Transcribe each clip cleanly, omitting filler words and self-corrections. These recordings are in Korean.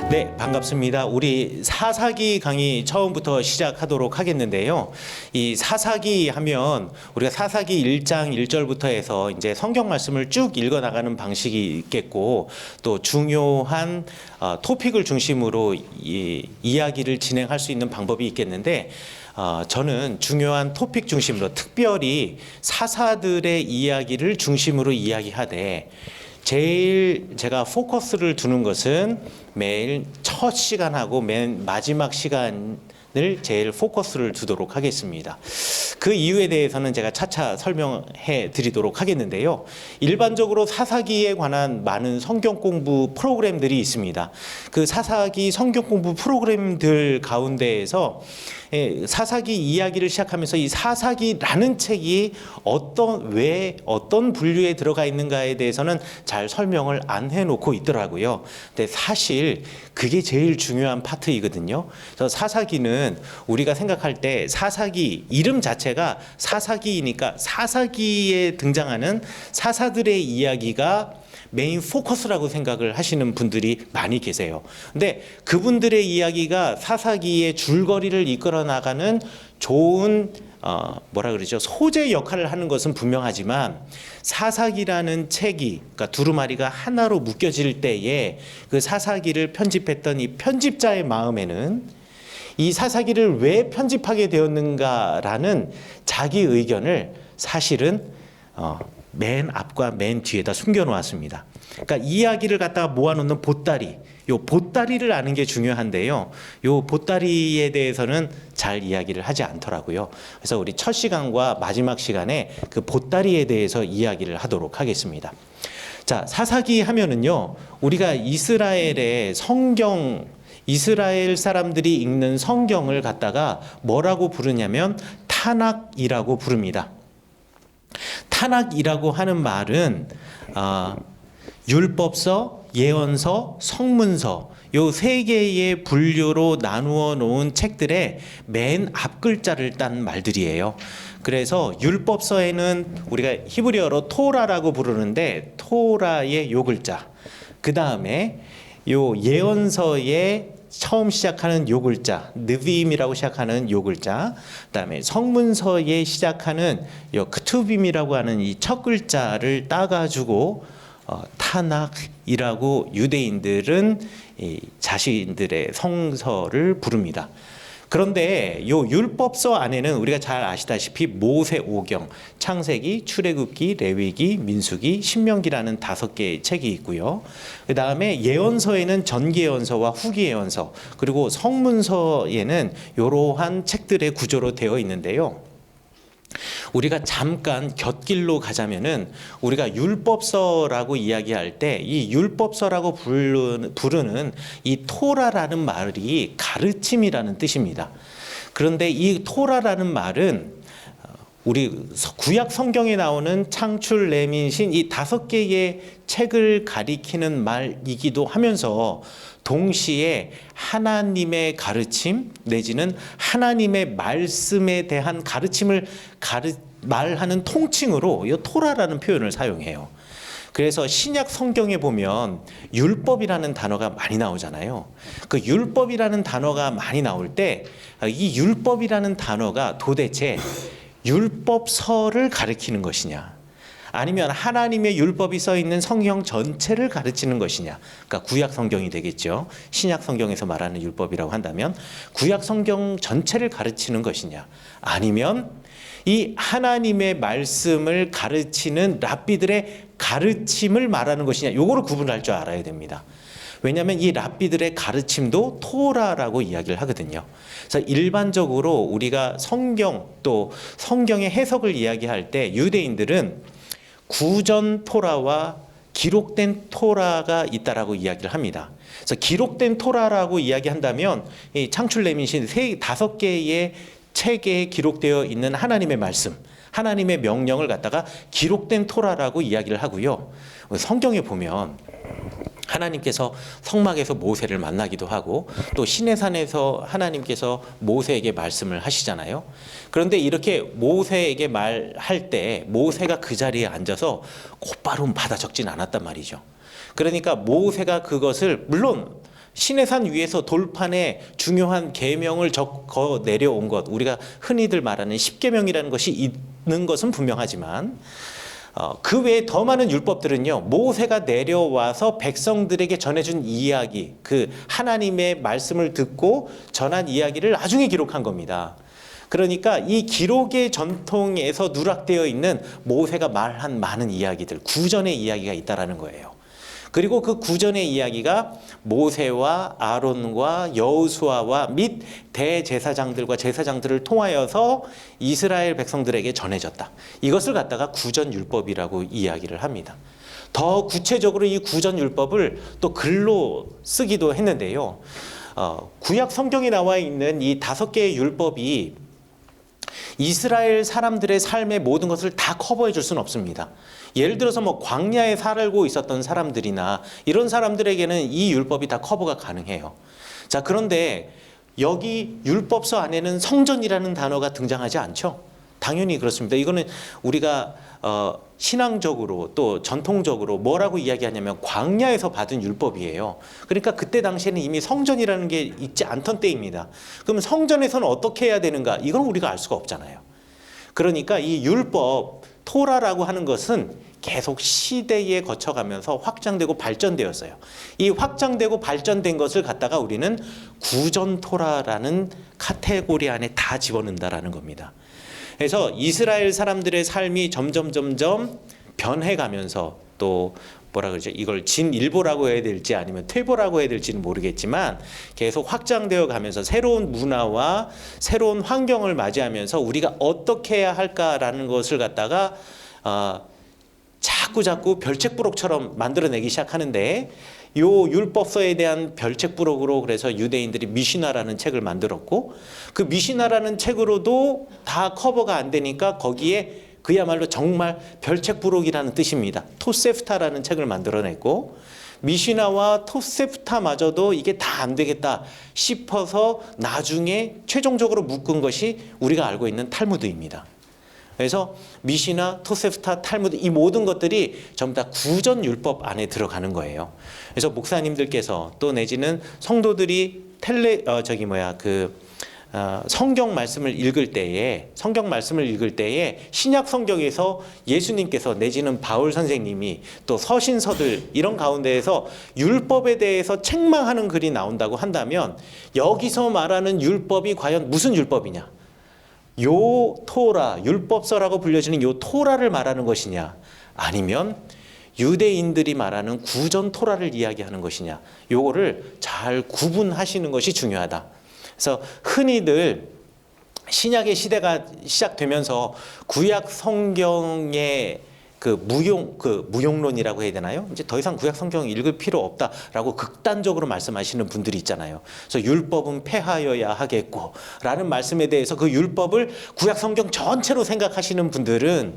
네, 반갑습니다. 우리 사사기 강의 처음부터 시작하도록 하겠는데요. 이 사사기 하면 우리가 사사기 1장 1절부터 해서 이제 성경 말씀을 쭉 읽어 나가는 방식이 있겠고, 또 중요한 토픽을 중심으로 이야기를 진행할 수 있는 방법이 있겠는데, 저는 중요한 토픽 중심으로 특별히 사사들의 이야기를 중심으로 이야기하되, 제일 제가 포커스를 두는 것은 매일 첫 시간하고 맨 마지막 시간을 제일 포커스를 두도록 하겠습니다. 그 이유에 대해서는 제가 차차 설명해 드리도록 하겠는데요. 일반적으로 사사기에 관한 많은 성경 공부 프로그램들이 있습니다. 그 사사기 성경 공부 프로그램들 가운데에서 사사기 이야기를 시작하면서 이 사사기라는 책이 왜 어떤 분류에 들어가 있는가에 대해서는 잘 설명을 안 해놓고 있더라고요. 근데 사실 그게 제일 중요한 파트이거든요. 그래서 사사기는 우리가 생각할 때 사사기 이름 자체가 사사기이니까 사사기에 등장하는 사사들의 이야기가 메인 포커스라고 생각을 하시는 분들이 많이 계세요. 근데 그분들의 이야기가 사사기의 줄거리를 이끌어 나가는 좋은 소재 역할을 하는 것은 분명하지만, 사사기라는 책이, 그러니까 두루마리가 하나로 묶여질 때에 그 사사기를 편집했던 이 편집자의 마음에는 이 사사기를 왜 편집하게 되었는가라는 자기 의견을 사실은 맨 앞과 맨 뒤에다 숨겨놓았습니다. 그러니까 이야기를 갖다가 모아놓는 보따리, 요 보따리를 아는 게 중요한데요. 요 보따리에 대해서는 잘 이야기를 하지 않더라고요. 그래서 우리 첫 시간과 마지막 시간에 그 보따리에 대해서 이야기를 하도록 하겠습니다. 자, 사사기 하면은요, 우리가 이스라엘 사람들이 읽는 성경을 갖다가 뭐라고 부르냐면 타낙이라고 부릅니다. 타낙이라고 하는 말은 율법서, 예언서, 성문서 요 세 개의 분류로 나누어 놓은 책들의 맨 앞 글자를 딴 말들이에요. 그래서 율법서에는 우리가 히브리어로 토라라고 부르는데 토라의 요 글자, 그 다음에 요 예언서에 처음 시작하는 요 글자, 느비임이라고 시작하는 요 글자, 그다음에 성문서에 시작하는 요 크투빔이라고 하는 이 첫 글자를 따가지고 타낙이라고 유대인들은 자신들의 성서를 부릅니다. 그런데 요 율법서 안에는 우리가 잘 아시다시피 모세오경, 창세기, 출애굽기, 레위기, 민수기, 신명기라는 5개의 책이 있고요. 그 다음에 예언서에는 전기예언서와 후기예언서, 그리고 성문서에는 이러한 책들의 구조로 되어 있는데요. 우리가 잠깐 곁길로 가자면은, 우리가 율법서라고 이야기할 때 이 율법서라고 부르는 이 토라라는 말이 가르침이라는 뜻입니다. 그런데 이 토라라는 말은 우리 구약 성경에 나오는 창출, 레민신 이 5개의 책을 가리키는 말이기도 하면서, 동시에 하나님의 가르침 내지는 하나님의 말씀에 대한 가르침을 말하는 통칭으로 이 토라라는 표현을 사용해요. 그래서 신약 성경에 보면 율법이라는 단어가 많이 나오잖아요. 그 율법이라는 단어가 많이 나올 때 이 율법이라는 단어가 도대체 율법서를 가리키는 것이냐, 아니면 하나님의 율법이 써 있는 성경 전체를 가르치는 것이냐. 그러니까 구약 성경이 되겠죠. 신약 성경에서 말하는 율법이라고 한다면 구약 성경 전체를 가르치는 것이냐, 아니면 이 하나님의 말씀을 가르치는 랍비들의 가르침을 말하는 것이냐, 요거를 구분할 줄 알아야 됩니다. 왜냐하면 이 랍비들의 가르침도 토라라고 이야기를 하거든요. 그래서 일반적으로 우리가 성경, 또 성경의 해석을 이야기할 때 유대인들은 구전 토라와 기록된 토라가 있다라고 이야기를 합니다. 그래서 기록된 토라라고 이야기한다면 이 창출, 레민신 5개의 책에 기록되어 있는 하나님의 말씀, 하나님의 명령을 갖다가 기록된 토라라고 이야기를 하고요. 성경에 보면 하나님께서 성막에서 모세를 만나기도 하고, 또 시내산에서 하나님께서 모세에게 말씀을 하시잖아요. 그런데 이렇게 모세에게 말할 때 모세가 그 자리에 앉아서 곧바로 받아 적진 않았단 말이죠. 그러니까 모세가 그것을 물론 시내산 위에서 돌판에 중요한 계명을 적어 내려온 것, 우리가 흔히들 말하는 십계명이라는 것이 있는 것은 분명하지만 그 외에 더 많은 율법들은요, 모세가 내려와서 백성들에게 전해준 이야기, 그 하나님의 말씀을 듣고 전한 이야기를 나중에 기록한 겁니다. 그러니까 이 기록의 전통에서 누락되어 있는 모세가 말한 많은 이야기들, 구전의 이야기가 있다라는 거예요. 그리고 그 구전의 이야기가 모세와 아론과 여호수아와 및 대제사장들과 제사장들을 통하여서 이스라엘 백성들에게 전해졌다. 이것을 갖다가 구전율법이라고 이야기를 합니다. 더 구체적으로 이 구전율법을 또 글로 쓰기도 했는데요. 구약 성경에 나와 있는 이 5개의 율법이 이스라엘 사람들의 삶의 모든 것을 다 커버해 줄 수는 없습니다. 예를 들어서 뭐 광야에 살고 있었던 사람들이나 이런 사람들에게는 이 율법이 다 커버가 가능해요. 자, 그런데 여기 율법서 안에는 성전이라는 단어가 등장하지 않죠? 당연히 그렇습니다. 이거는 우리가 신앙적으로 또 전통적으로 뭐라고 이야기하냐면 광야에서 받은 율법이에요. 그러니까 그때 당시에는 이미 성전이라는 게 있지 않던 때입니다. 그럼 성전에서는 어떻게 해야 되는가? 이건 우리가 알 수가 없잖아요. 그러니까 이 율법, 토라라고 하는 것은 계속 시대에 거쳐가면서 확장되고 발전되었어요. 이 확장되고 발전된 것을 갖다가 우리는 구전토라라는 카테고리 안에 다 집어넣는다라는 겁니다. 그래서 이스라엘 사람들의 삶이 점점 변해가면서 또 뭐라 그러죠? 이걸 진일보라고 해야 될지 아니면 퇴보라고 해야 될지는 모르겠지만 계속 확장되어 가면서 새로운 문화와 새로운 환경을 맞이하면서 우리가 어떻게 해야 할까라는 것을 갖다가 자꾸 별책부록처럼 만들어내기 시작하는데, 요 율법서에 대한 별책부록으로 그래서 유대인들이 미시나라는 책을 만들었고, 그 미시나라는 책으로도 다 커버가 안 되니까 거기에 그야말로 정말 별책부록이라는 뜻입니다. 토세프타라는 책을 만들어냈고, 미시나와 토세프타마저도 이게 다 안 되겠다 싶어서 나중에 최종적으로 묶은 것이 우리가 알고 있는 탈무드입니다. 그래서 미시나, 토세프타, 탈무드 이 모든 것들이 전부 다 구전율법 안에 들어가는 거예요. 그래서 목사님들께서 또 내지는 성도들이 성경 말씀을 읽을 때에 신약 성경에서 예수님께서 내지는 바울 선생님이 또 서신서들 이런 가운데에서 율법에 대해서 책망하는 글이 나온다고 한다면, 여기서 말하는 율법이 과연 무슨 율법이냐? 요 토라, 율법서라고 불려지는 요 토라를 말하는 것이냐, 아니면 유대인들이 말하는 구전 토라를 이야기하는 것이냐, 요거를 잘 구분하시는 것이 중요하다. 그래서 흔히들 신약의 시대가 시작되면서 구약 성경의 무용론이라고 해야 되나요? 이제 더 이상 구약 성경 읽을 필요 없다라고 극단적으로 말씀하시는 분들이 있잖아요. 그래서 율법은 폐하여야 하겠고 라는 말씀에 대해서 그 율법을 구약 성경 전체로 생각하시는 분들은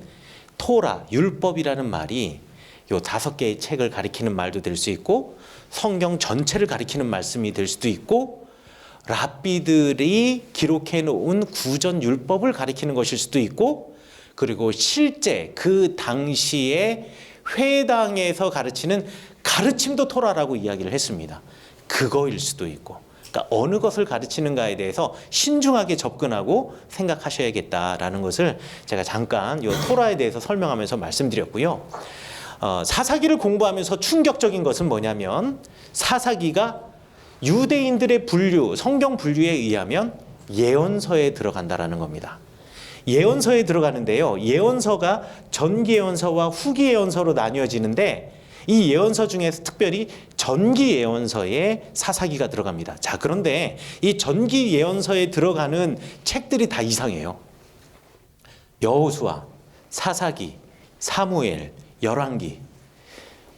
토라, 율법이라는 말이 요 5개의 책을 가리키는 말도 될 수 있고, 성경 전체를 가리키는 말씀이 될 수도 있고, 랍비들이 기록해 놓은 구전 율법을 가리키는 것일 수도 있고, 그리고 실제 그 당시에 회당에서 가르치는 가르침도 토라라고 이야기를 했습니다. 그거일 수도 있고, 그러니까 어느 것을 가르치는가에 대해서 신중하게 접근하고 생각하셔야겠다라는 것을 제가 잠깐 이 토라에 대해서 설명하면서 말씀드렸고요. 사사기를 공부하면서 충격적인 것은 뭐냐면, 사사기가 유대인들의 분류, 성경 분류에 의하면 예언서에 들어간다라는 겁니다. 예언서에 들어가는데요, 예언서가 전기 예언서와 후기 예언서로 나뉘어지는데, 이 예언서 중에서 특별히 전기 예언서에 사사기가 들어갑니다. 자, 그런데 이 전기 예언서에 들어가는 책들이 다 이상해요. 여호수아, 사사기, 사무엘, 열왕기.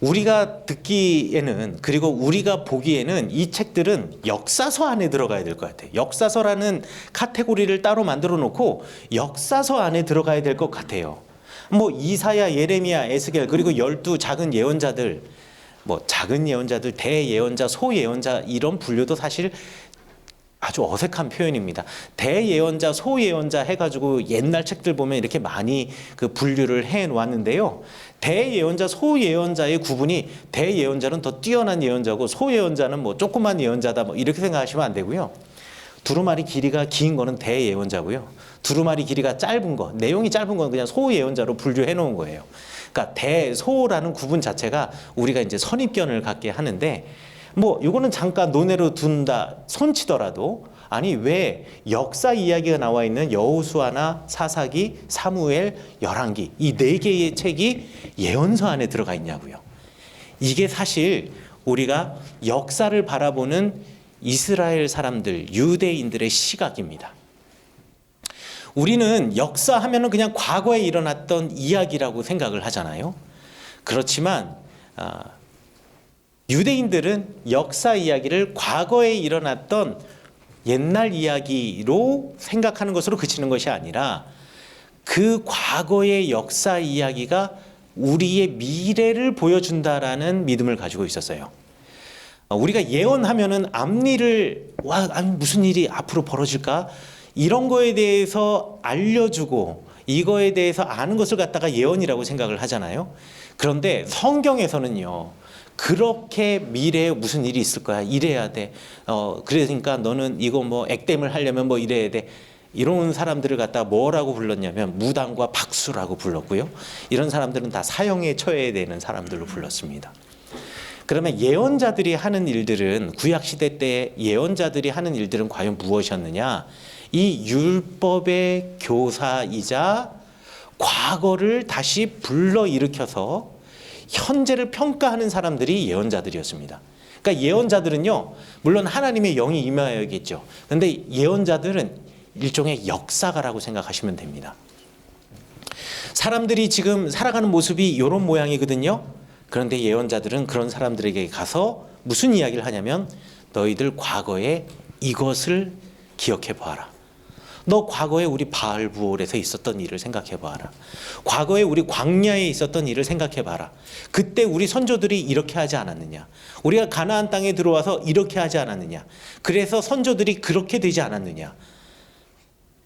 우리가 듣기에는, 그리고 우리가 보기에는 이 책들은 역사서 안에 들어가야 될 것 같아요. 역사서라는 카테고리를 따로 만들어 놓고 역사서 안에 들어가야 될 것 같아요. 뭐 이사야, 예레미야, 에스겔, 그리고 12 작은 예언자들, 작은 예언자들, 대예언자, 소예언자, 이런 분류도 사실 아주 어색한 표현입니다. 대예언자, 소예언자 해가지고 옛날 책들 보면 이렇게 많이 그 분류를 해 놓았는데요. 대예언자, 소예언자의 구분이 대예언자는 더 뛰어난 예언자고 소예언자는 뭐 조그만 예언자다 뭐 이렇게 생각하시면 안 되고요. 두루마리 길이가 긴 거는 대예언자고요. 두루마리 길이가 짧은 거, 내용이 짧은 건 그냥 소예언자로 분류해 놓은 거예요. 그러니까 대소라는 구분 자체가 우리가 이제 선입견을 갖게 하는데 뭐 이거는 잠깐 논외로 둔다 손치더라도 아니 왜 역사 이야기가 나와 있는 여호수아나 사사기, 사무엘, 열왕기 이 네 개의 책이 예언서 안에 들어가 있냐고요. 이게 사실 우리가 역사를 바라보는 이스라엘 사람들, 유대인들의 시각입니다. 우리는 역사하면은 그냥 과거에 일어났던 이야기라고 생각을 하잖아요. 그렇지만 유대인들은 역사 이야기를 과거에 일어났던 옛날 이야기로 생각하는 것으로 그치는 것이 아니라 그 과거의 역사 이야기가 우리의 미래를 보여준다라는 믿음을 가지고 있었어요. 우리가 예언하면은 앞일을 무슨 일이 앞으로 벌어질까? 이런 거에 대해서 알려주고 이거에 대해서 아는 것을 갖다가 예언이라고 생각을 하잖아요. 그런데 성경에서는요. 그렇게 미래에 무슨 일이 있을 거야. 이래야 돼. 그러니까 너는 이거 뭐 액땜을 하려면 뭐 이래야 돼. 이런 사람들을 갖다 뭐라고 불렀냐면 무당과 박수라고 불렀고요. 이런 사람들은 다 사형에 처해야 되는 사람들로 불렀습니다. 그러면 예언자들이 하는 일들은 구약시대 때 예언자들이 하는 일들은 과연 무엇이었느냐? 이 율법의 교사이자 과거를 다시 불러일으켜서 현재를 평가하는 사람들이 예언자들이었습니다. 그러니까 예언자들은요, 물론 하나님의 영이 임하여야겠죠. 그런데 예언자들은 일종의 역사가라고 생각하시면 됩니다. 사람들이 지금 살아가는 모습이 이런 모양이거든요. 그런데 예언자들은 그런 사람들에게 가서 무슨 이야기를 하냐면 너희들 과거에 이것을 기억해 보아라. 너 과거에 우리 바알부올에서 있었던 일을 생각해 봐라. 과거에 우리 광야에 있었던 일을 생각해 봐라. 그때 우리 선조들이 이렇게 하지 않았느냐. 우리가 가나안 땅에 들어와서 이렇게 하지 않았느냐. 그래서 선조들이 그렇게 되지 않았느냐.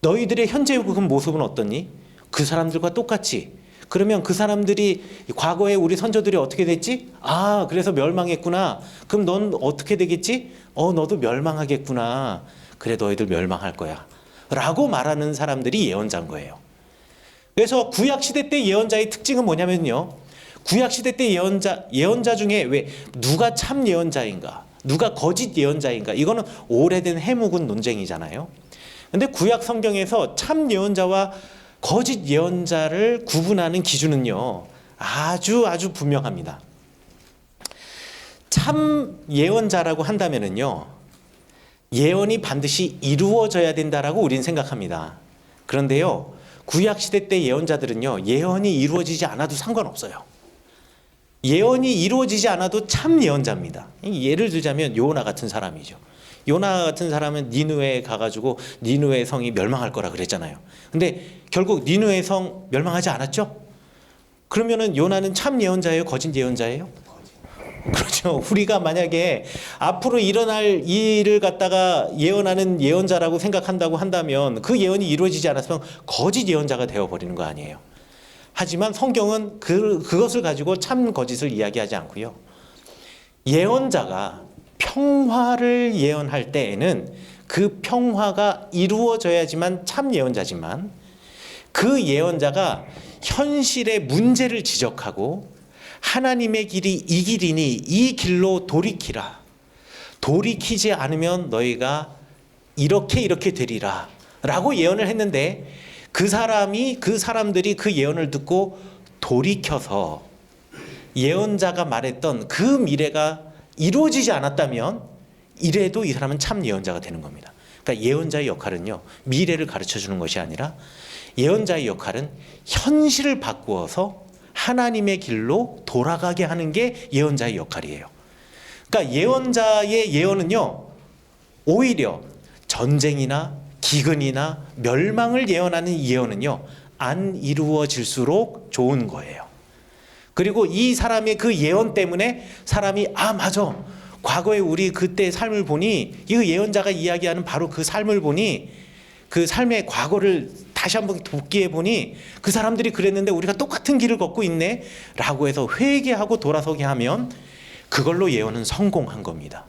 너희들의 현재 모습은 어떠니? 그 사람들과 똑같이. 그러면 그 사람들이 과거에 우리 선조들이 어떻게 됐지? 아, 그래서 멸망했구나. 그럼 넌 어떻게 되겠지? 너도 멸망하겠구나. 그래, 너희들 멸망할 거야. 라고 말하는 사람들이 예언자인 거예요. 그래서 구약시대 때 예언자의 특징은 뭐냐면요. 구약시대 때 예언자 중에 왜 누가 참 예언자인가, 누가 거짓 예언자인가, 이거는 오래된 해묵은 논쟁이잖아요. 근데 구약 성경에서 참 예언자와 거짓 예언자를 구분하는 기준은요, 아주 분명합니다. 참 예언자라고 한다면은요, 예언이 반드시 이루어져야 된다라고 우리는 생각합니다. 그런데요, 구약시대 때 예언자들은요, 예언이 이루어지지 않아도 상관없어요. 예언이 이루어지지 않아도 참 예언자입니다. 예를 들자면 요나 같은 사람이죠. 요나 같은 사람은 니느웨에 가가지고 니느웨 성이 멸망할 거라 그랬잖아요. 근데 결국 니느웨 성 멸망하지 않았죠? 그러면은 요나는 참 예언자예요? 거짓 예언자예요? 그렇죠. 우리가 만약에 앞으로 일어날 일을 갖다가 예언하는 예언자라고 생각한다고 한다면 그 예언이 이루어지지 않았으면 거짓 예언자가 되어버리는 거 아니에요. 하지만 성경은 그것을 가지고 참 거짓을 이야기하지 않고요. 예언자가 평화를 예언할 때에는 그 평화가 이루어져야지만 참 예언자지만 그 예언자가 현실의 문제를 지적하고 하나님의 길이 이 길이니 이 길로 돌이키라. 돌이키지 않으면 너희가 이렇게 되리라. 라고 예언을 했는데 그 사람들이 그 예언을 듣고 돌이켜서 예언자가 말했던 그 미래가 이루어지지 않았다면 이래도 이 사람은 참 예언자가 되는 겁니다. 그러니까 예언자의 역할은요, 미래를 가르쳐 주는 것이 아니라 예언자의 역할은 현실을 바꾸어서 하나님의 길로 돌아가게 하는 게 예언자의 역할이에요. 그러니까 예언자의 예언은요, 오히려 전쟁이나 기근이나 멸망을 예언하는 예언은요, 안 이루어질수록 좋은 거예요. 그리고 이 사람의 그 예언 때문에 사람이 맞아. 과거에 우리 그때 삶을 보니 이 예언자가 이야기하는 바로 그 삶을 보니 그 삶의 과거를 다시 한번 복귀해 보니 그 사람들이 그랬는데 우리가 똑같은 길을 걷고 있네 라고 해서 회개하고 돌아서게 하면 그걸로 예언은 성공한 겁니다.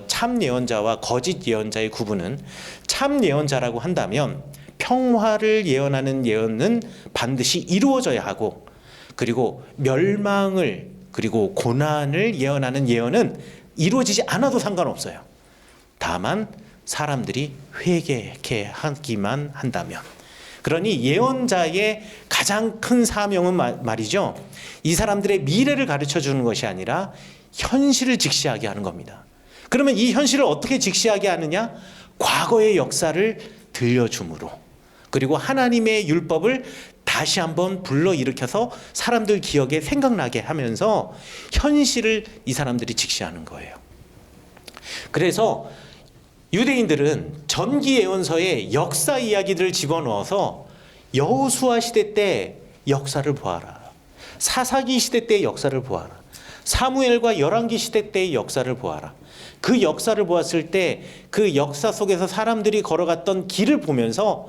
참 예언자와 거짓 예언자의 구분은, 참 예언자라고 한다면 평화를 예언하는 예언은 반드시 이루어져야 하고, 그리고 멸망을 그리고 고난을 예언하는 예언은 이루어지지 않아도 상관없어요. 다만 사람들이 회개케 하기만 한다면. 그러니 예언자의 가장 큰 사명은 말이죠, 이 사람들의 미래를 가르쳐 주는 것이 아니라 현실을 직시하게 하는 겁니다. 그러면 이 현실을 어떻게 직시하게 하느냐? 과거의 역사를 들려줌으로, 그리고 하나님의 율법을 다시 한번 불러일으켜서 사람들 기억에 생각나게 하면서 현실을 이 사람들이 직시하는 거예요. 그래서 유대인들은 전기 예언서에 역사 이야기들을 집어넣어서 여호수아 시대 때 역사를 보아라, 사사기 시대 때의 역사를 보아라, 사무엘과 열왕기 시대 때의 역사를 보아라. 그 역사를 보았을 때 그 역사 속에서 사람들이 걸어갔던 길을 보면서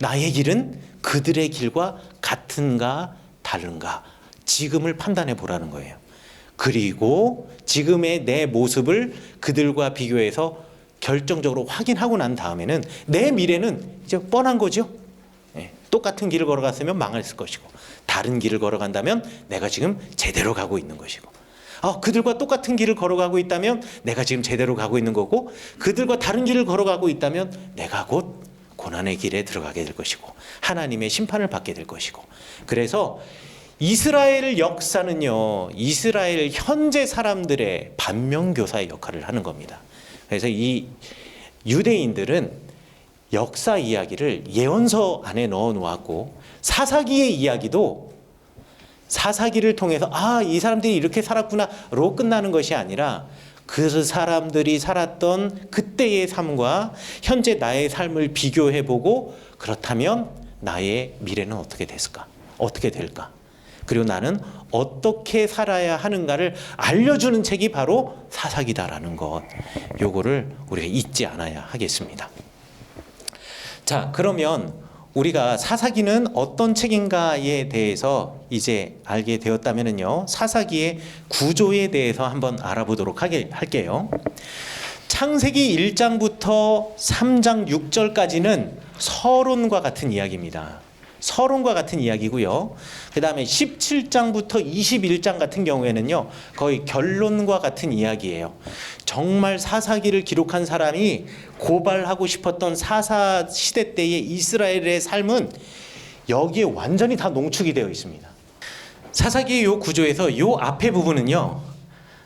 나의 길은 그들의 길과 같은가 다른가 지금을 판단해 보라는 거예요. 그리고 지금의 내 모습을 그들과 비교해서 결정적으로 확인하고 난 다음에는 내 미래는 이제 뻔한 거죠. 똑같은 길을 걸어갔으면 망했을 것이고, 다른 길을 걸어간다면 내가 지금 제대로 가고 있는 것이고, 그들과 똑같은 길을 걸어가고 있다면 내가 지금 제대로 가고 있는 거고, 그들과 다른 길을 걸어가고 있다면 내가 곧 고난의 길에 들어가게 될 것이고 하나님의 심판을 받게 될 것이고. 그래서 이스라엘 역사는요, 이스라엘 현재 사람들의 반면교사의 역할을 하는 겁니다. 그래서 이 유대인들은 역사 이야기를 예언서 안에 넣어 놓았고, 사사기의 이야기도 사사기를 통해서 이 사람들이 이렇게 살았구나로 끝나는 것이 아니라 그 사람들이 살았던 그때의 삶과 현재 나의 삶을 비교해보고, 그렇다면 나의 미래는 어떻게 됐을까? 어떻게 될까? 그리고 나는 어떻게 살아야 하는가를 알려주는 책이 바로 사사기다라는 것, 요거를 우리가 잊지 않아야 하겠습니다. 자, 그러면 우리가 사사기는 어떤 책인가에 대해서 이제 알게 되었다면요, 사사기의 구조에 대해서 한번 알아보도록 할게요. 창세기 1장부터 3장 6절까지는 서론과 같은 이야기입니다. 서론과 같은 이야기고요. 그 다음에 17장부터 21장 같은 경우에는요, 거의 결론과 같은 이야기예요. 정말 사사기를 기록한 사람이 고발하고 싶었던 사사 시대 때의 이스라엘의 삶은 여기에 완전히 다 농축이 되어 있습니다. 사사기의 요 구조에서 요 앞에 부분은요,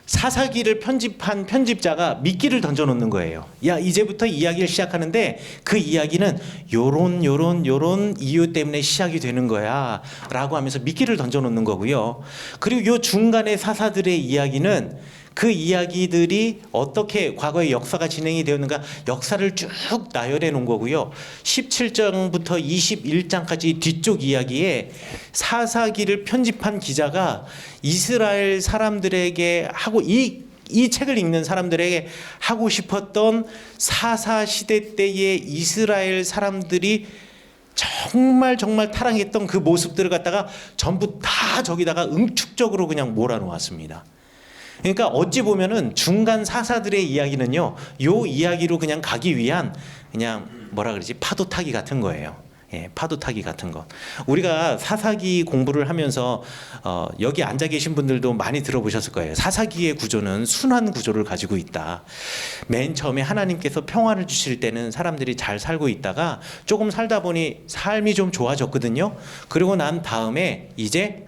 사사기를 편집한 편집자가 미끼를 던져놓는 거예요. 야, 이제부터 이야기를 시작하는데 그 이야기는 요런 이유 때문에 시작이 되는 거야 라고 하면서 미끼를 던져놓는 거고요. 그리고 요 중간에 사사들의 이야기는 그 이야기들이 어떻게 과거의 역사가 진행이 되었는가, 역사를 쭉 나열해 놓은 거고요. 17장부터 21장까지 뒤쪽 이야기에 사사기를 편집한 기자가 이스라엘 사람들에게 하고, 이 책을 읽는 사람들에게 하고 싶었던 사사 시대 때의 이스라엘 사람들이 정말 타락했던 그 모습들을 갖다가 전부 다 저기다가 응축적으로 그냥 몰아놓았습니다. 그러니까 어찌 보면은 중간 사사들의 이야기는요, 요 이야기로 그냥 가기 위한 그냥 파도 타기 같은 거예요. 파도 타기 같은 것. 우리가 사사기 공부를 하면서 여기 앉아 계신 분들도 많이 들어보셨을 거예요. 사사기의 구조는 순환 구조를 가지고 있다. 맨 처음에 하나님께서 평화를 주실 때는 사람들이 잘 살고 있다가 조금 살다 보니 삶이 좀 좋아졌거든요. 그리고 난 다음에 이제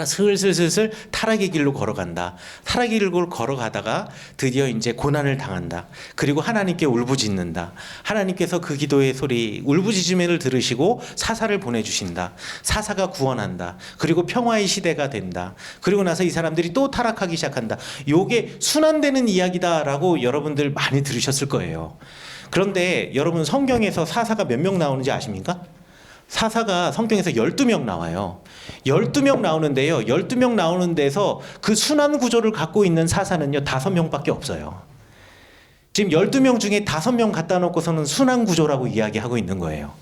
슬슬 타락의 길로 걸어간다. 타락의 길로 걸어가다가 드디어 이제 고난을 당한다. 그리고 하나님께 울부짖는다. 하나님께서 그 기도의 소리, 울부짖음을 들으시고 사사를 보내주신다. 사사가 구원한다. 그리고 평화의 시대가 된다. 그리고 나서 이 사람들이 또 타락하기 시작한다. 요게 순환되는 이야기다라고 여러분들 많이 들으셨을 거예요. 그런데 여러분, 성경에서 사사가 몇 명 나오는지 아십니까? 사사가 성경에서 12명 나와요. 12명 나오는데요, 12명 나오는 데서 그 순환 구조를 갖고 있는 사사는요 5명밖에 없어요. 지금 12명 중에 5명 갖다 놓고서는 순환 구조라고 이야기하고 있는 거예요.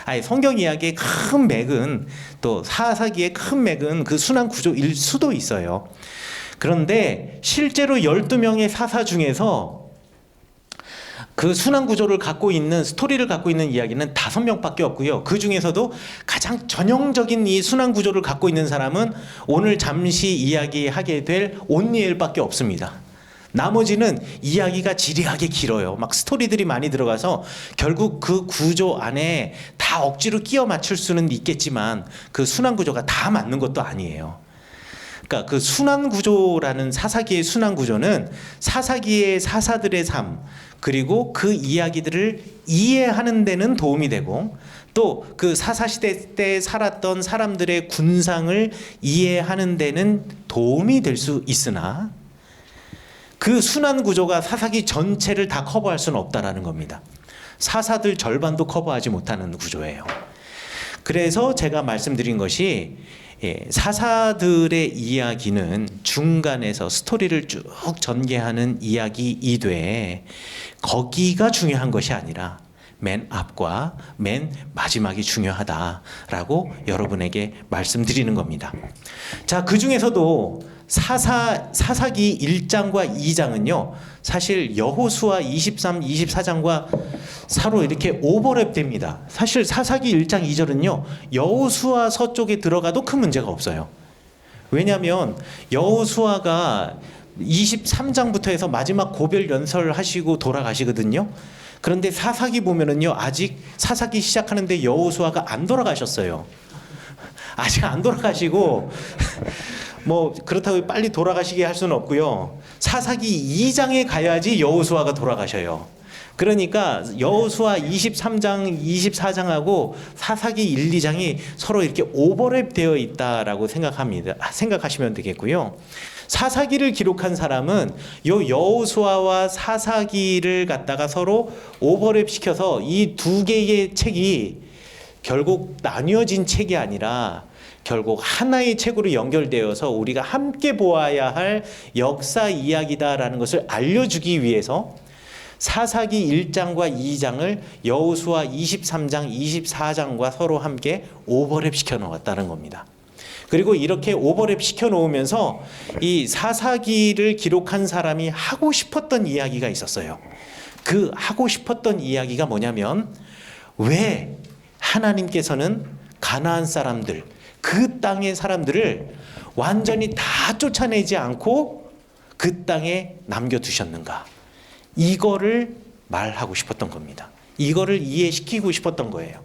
아니 성경 이야기의 큰 맥은 또 사사기의 큰 맥은 그 순환 구조일 수도 있어요. 그런데 실제로 12명의 사사 중에서 그 순환 구조를 갖고 있는 스토리를 갖고 있는 이야기는 5명밖에 없고요. 그 중에서도 가장 전형적인 이 순환 구조를 갖고 있는 사람은 오늘 잠시 이야기하게 될 온니엘밖에 없습니다. 나머지는 이야기가 지리하게 길어요. 막 스토리들이 많이 들어가서 결국 그 구조 안에 다 억지로 끼워 맞출 수는 있겠지만 그 순환 구조가 다 맞는 것도 아니에요. 그러니까 그 순환 구조라는 사사기의 순환 구조는 사사기의 사사들의 삶 그리고 그 이야기들을 이해하는 데는 도움이 되고 또 그 사사시대 때 살았던 사람들의 군상을 이해하는 데는 도움이 될 수 있으나 그 순환 구조가 사사기 전체를 다 커버할 수는 없다라는 겁니다. 사사들 절반도 커버하지 못하는 구조예요. 그래서 제가 말씀드린 것이 사사들의 이야기는 중간에서 스토리를 쭉 전개하는 이야기이되 거기가 중요한 것이 아니라 맨 앞과 맨 마지막이 중요하다라고 여러분에게 말씀드리는 겁니다. 자, 그 중에서도 사사기 1장과 2장은요 사실 여호수아 23, 24장과 서로 이렇게 오버랩 됩니다. 사실 사사기 1장 2절은요 여호수아서 쪽에 들어가도 큰 문제가 없어요. 왜냐하면 여호수아가 23장부터 해서 마지막 고별 연설을 하시고 돌아가시거든요. 그런데 사사기 보면은요 아직 사사기 시작하는데 여호수아가 안 돌아가셨어요. 아직 안 돌아가시고 뭐 그렇다고 빨리 돌아가시게 할 수는 없고요. 사사기 2장에 가야지 여호수아가 돌아가셔요. 그러니까 여호수아 23장, 24장하고 사사기 1, 2장이 서로 이렇게 오버랩 되어 있다라고 생각하시면 되겠고요. 사사기를 기록한 사람은 요 여호수아와 사사기를 갖다가 서로 오버랩 시켜서 이 두 개의 책이 결국 나뉘어진 책이 아니라 결국 하나의 책으로 연결되어서 우리가 함께 보아야 할 역사 이야기다라는 것을 알려주기 위해서 사사기 1장과 2장을 여호수아 23장, 24장과 서로 함께 오버랩 시켜 놓았다는 겁니다. 그리고 이렇게 오버랩 시켜 놓으면서 이 사사기를 기록한 사람이 하고 싶었던 이야기가 있었어요. 그 하고 싶었던 이야기가 뭐냐면 왜 하나님께서는 가나안 사람들, 그 땅의 사람들을 완전히 다 쫓아내지 않고 그 땅에 남겨두셨는가? 이거를 말하고 싶었던 겁니다. 이거를 이해시키고 싶었던 거예요.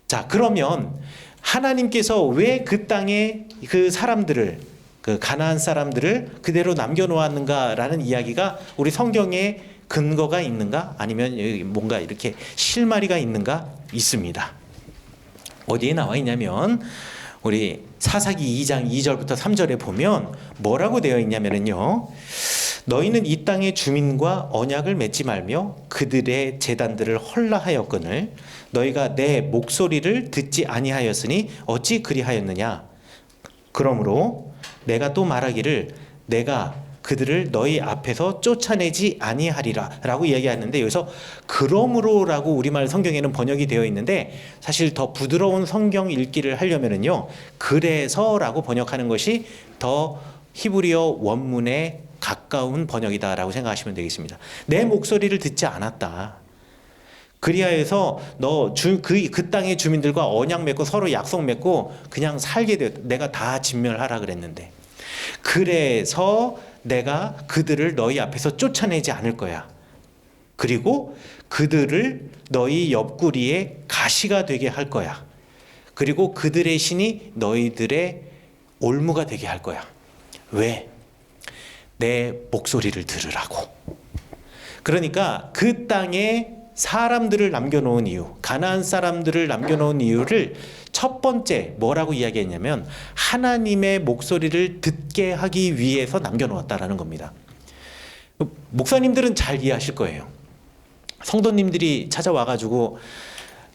자, 그러면 하나님께서 왜 그 땅에 그 사람들을, 그 가나안 사람들을 그대로 남겨놓았는가라는 이야기가 우리 성경에 근거가 있는가? 아니면 뭔가 이렇게 실마리가 있는가? 있습니다. 어디에 나와 있냐면 우리 사사기 2장 2절부터 3절에 보면 뭐라고 되어 있냐면요. 너희는 이 땅의 주민과 언약을 맺지 말며 그들의 제단들을 헐라하였거늘 너희가 내 목소리를 듣지 아니하였으니 어찌 그리하였느냐. 그러므로 내가 또 말하기를 내가 그들을 너희 앞에서 쫓아내지 아니하리라 라고 이야기하는데 여기서 그러므로라고 우리말 성경에는 번역이 되어 있는데 사실 더 부드러운 성경 읽기를 하려면은요 그래서라고 번역하는 것이 더 히브리어 원문에 가까운 번역이다라고 생각하시면 되겠습니다. 내 목소리를 듣지 않았다. 그리하여서 너 그 땅의 주민들과 언약 맺고 서로 약속 맺고 그냥 살게 되었다. 내가 다 진멸하라 그랬는데 그래서 내가 그들을 너희 앞에서 쫓아내지 않을 거야. 그리고 그들을 너희 옆구리에 가시가 되게 할 거야. 그리고 그들의 신이 너희들의 올무가 되게 할 거야. 왜? 내 목소리를 들으라고. 그러니까 그 땅에 사람들을 남겨놓은 이유, 가나안 사람들을 남겨놓은 이유를 첫 번째 뭐라고 이야기했냐면 하나님의 목소리를 듣게 하기 위해서 남겨놓았다라는 겁니다. 목사님들은 잘 이해하실 거예요. 성도님들이 찾아와가지고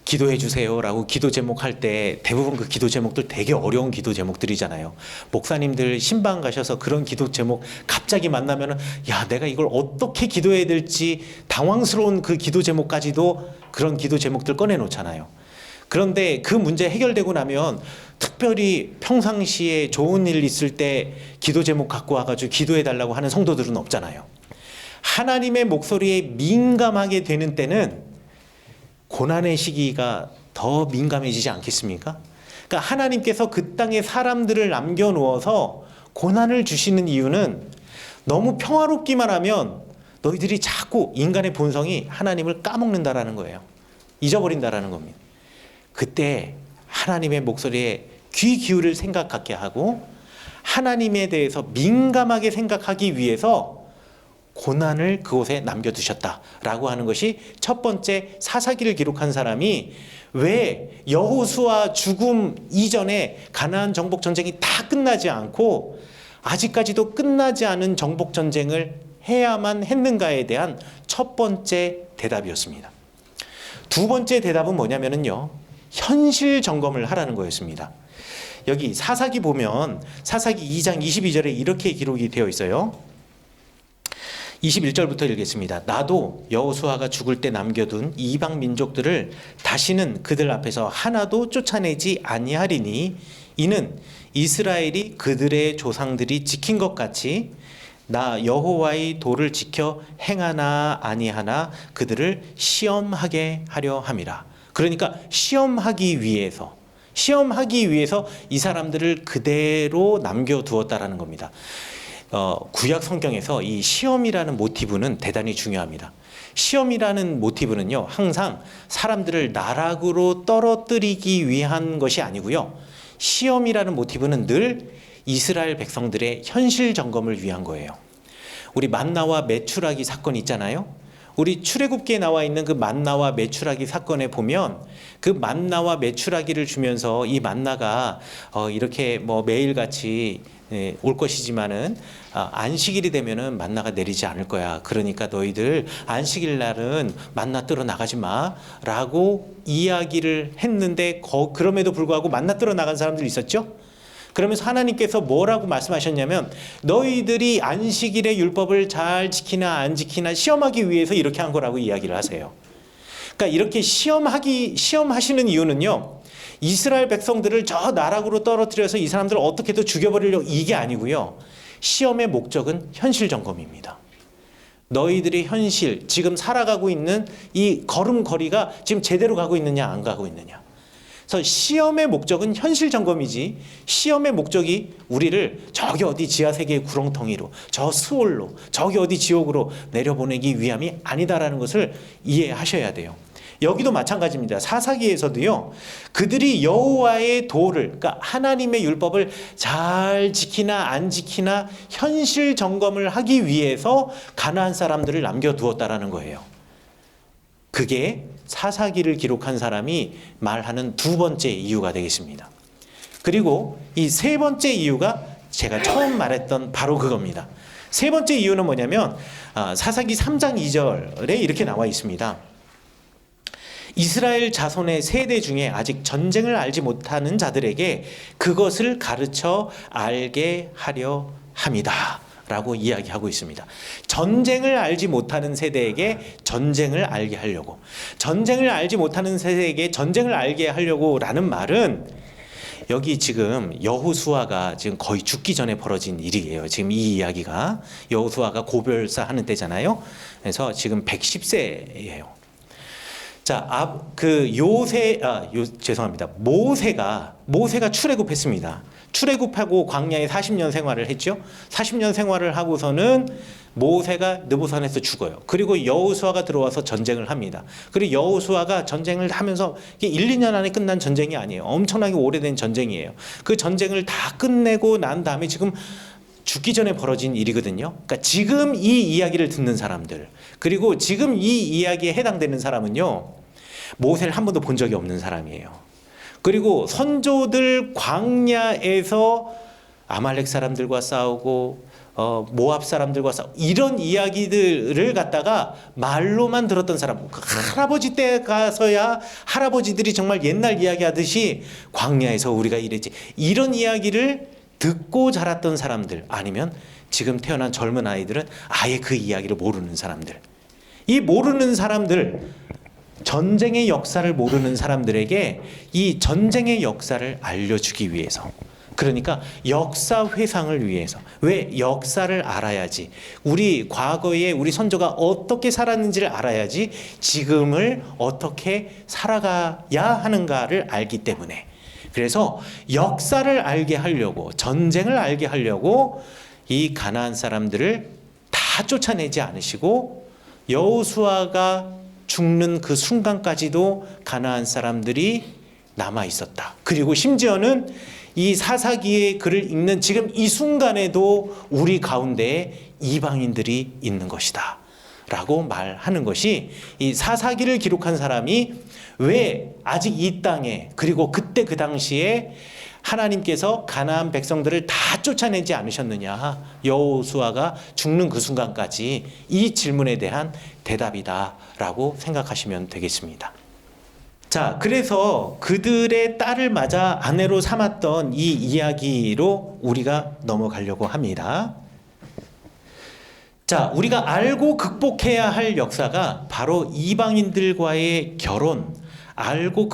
기도해 주세요라고 기도 제목 할 때 대부분 그 기도 제목들 되게 어려운 기도 제목들이잖아요. 목사님들 신방 가셔서 그런 기도 제목 갑자기 만나면은 야 내가 이걸 어떻게 기도해야 될지 당황스러운 그 기도 제목까지도 그런 기도 제목들 꺼내 놓잖아요. 그런데 그 문제 해결되고 나면 특별히 평상시에 좋은 일 있을 때 기도 제목 갖고 와가지고 기도해 달라고 하는 성도들은 없잖아요. 하나님의 목소리에 민감하게 되는 때는 고난의 시기가 더 민감해지지 않겠습니까? 그러니까 하나님께서 그 땅에 사람들을 남겨놓아서 고난을 주시는 이유는 너무 평화롭기만 하면 너희들이 자꾸 인간의 본성이 하나님을 까먹는다라는 거예요. 잊어버린다라는 겁니다. 그때 하나님의 목소리에 귀 기울일 생각 갖게 하고 하나님에 대해서 민감하게 생각하기 위해서 고난을 그곳에 남겨두셨다라고 하는 것이 첫 번째 사사기를 기록한 사람이 왜 여호수아 죽음 이전에 가나안 정복 전쟁이 다 끝나지 않고 아직까지도 끝나지 않은 정복 전쟁을 해야만 했는가에 대한 첫 번째 대답이었습니다. 두 번째 대답은 뭐냐면요, 현실 점검을 하라는 거였습니다. 여기 사사기 보면 사사기 2장 22절에 이렇게 기록이 되어 있어요. 21절부터 읽겠습니다. 나도 여호수아가 죽을 때 남겨둔 이방 민족들을 다시는 그들 앞에서 하나도 쫓아내지 아니하리니 이는 이스라엘이 그들의 조상들이 지킨 것 같이 나 여호와의 도를 지켜 행하나 아니하나 그들을 시험하게 하려 함이라. 그러니까 시험하기 위해서 이 사람들을 그대로 남겨두었다라는 겁니다. 구약 성경에서 이 시험이라는 모티브는 대단히 중요합니다. 시험이라는 모티브는요, 항상 사람들을 나락으로 떨어뜨리기 위한 것이 아니고요, 시험이라는 모티브는 늘 이스라엘 백성들의 현실 점검을 위한 거예요. 우리 만나와 메추라기 사건 있잖아요. 우리 출애굽기에 나와 있는 그 만나와 메추라기 사건에 보면 그 만나와 메추라기를 주면서 이 만나가 이렇게 뭐 매일같이 올 것이지만은 안식일이 되면은 만나가 내리지 않을 거야. 그러니까 너희들 안식일 날은 만나 뜨러 나가지 마라고 이야기를 했는데 그럼에도 불구하고 만나 뜨러 나간 사람들 있었죠? 그러면서 하나님께서 뭐라고 말씀하셨냐면 너희들이 안식일의 율법을 잘 지키나 안 지키나 시험하기 위해서 이렇게 한 거라고 이야기를 하세요. 그러니까 이렇게 시험하시는 이유는요, 이스라엘 백성들을 저 나락으로 떨어뜨려서 이 사람들을 어떻게든 죽여버리려고 이게 아니고요, 시험의 목적은 현실 점검입니다. 너희들의 현실, 지금 살아가고 있는 이 걸음걸이가 지금 제대로 가고 있느냐 안 가고 있느냐. 그래서 시험의 목적은 현실 점검이지, 시험의 목적이 우리를 저기 어디 지하세계의 구렁텅이로, 저 스올로, 저기 어디 지옥으로 내려보내기 위함이 아니다라는 것을 이해하셔야 돼요. 여기도 마찬가지입니다. 사사기에서도요, 그들이 여호와의 도를, 그러니까 하나님의 율법을 잘 지키나 안 지키나 현실 점검을 하기 위해서 가나안 사람들을 남겨두었다라는 거예요. 그게 사사기를 기록한 사람이 말하는 두 번째 이유가 되겠습니다. 그리고 이 세 번째 이유가 제가 처음 말했던 바로 그겁니다. 세 번째 이유는 뭐냐면 사사기 3장 2절에 이렇게 나와 있습니다. 이스라엘 자손의 세대 중에 아직 전쟁을 알지 못하는 자들에게 그것을 가르쳐 알게 하려 함이다 라고 이야기하고 있습니다. 전쟁을 알지 못하는 세대에게 전쟁을 알게 하려고, 전쟁을 알지 못하는 세대에게 전쟁을 알게 하려고 라는 말은 여기 지금 여호수아가 지금 거의 죽기 전에 벌어진 일이에요. 지금 이 이야기가 여호수아가 고별사 하는 때잖아요. 그래서 지금 110세예요. 자, 모세가 출애굽했습니다. 출애굽하고 광야에 40년 생활을 했죠. 40년 생활을 하고서는 모세가 느보산에서 죽어요. 그리고 여호수아가 들어와서 전쟁을 합니다. 그리고 여호수아가 전쟁을 하면서 이게 1, 2년 안에 끝난 전쟁이 아니에요. 엄청나게 오래된 전쟁이에요. 그 전쟁을 다 끝내고 난 다음에 지금 죽기 전에 벌어진 일이거든요. 그러니까 지금 이 이야기를 듣는 사람들, 그리고 지금 이 이야기에 해당되는 사람은요, 모세를 한 번도 본 적이 없는 사람이에요. 그리고 선조들 광야에서 아말렉 사람들과 싸우고 모압 사람들과 싸우고 이런 이야기들을 갖다가 말로만 들었던 사람, 할아버지 때 가서야 할아버지들이 정말 옛날 이야기하듯이 광야에서 우리가 이랬지, 이런 이야기를 듣고 자랐던 사람들, 아니면 지금 태어난 젊은 아이들은 아예 그 이야기를 모르는 사람들, 이 모르는 사람들, 전쟁의 역사를 모르는 사람들에게 이 전쟁의 역사를 알려주기 위해서, 그러니까 역사 회상을 위해서. 왜? 역사를 알아야지, 우리 과거에 우리 선조가 어떻게 살았는지를 알아야지 지금을 어떻게 살아가야 하는가를 알기 때문에. 그래서 역사를 알게 하려고, 전쟁을 알게 하려고 이 가나안 사람들을 다 쫓아내지 않으시고 여호수아가 죽는 그 순간까지도 가나안 사람들이 남아 있었다. 그리고 심지어는 이 사사기의 글을 읽는 지금 이 순간에도 우리 가운데에 이방인들이 있는 것이다 라고 말하는 것이, 이 사사기를 기록한 사람이 왜 아직 이 땅에, 그리고 그때 그 당시에 하나님께서 가나안 백성들을 다 쫓아내지 않으셨느냐, 여호수아가 죽는 그 순간까지, 이 질문에 대한 대답이다 라고 생각하시면 되겠습니다. 자, 그래서 그들의 딸을 맞아 아내로 삼았던 이 이야기로 우리가 넘어가려고 합니다. 자, 우리가 알고 극복해야 할 역사가 바로 이방인들과의 결혼, 알고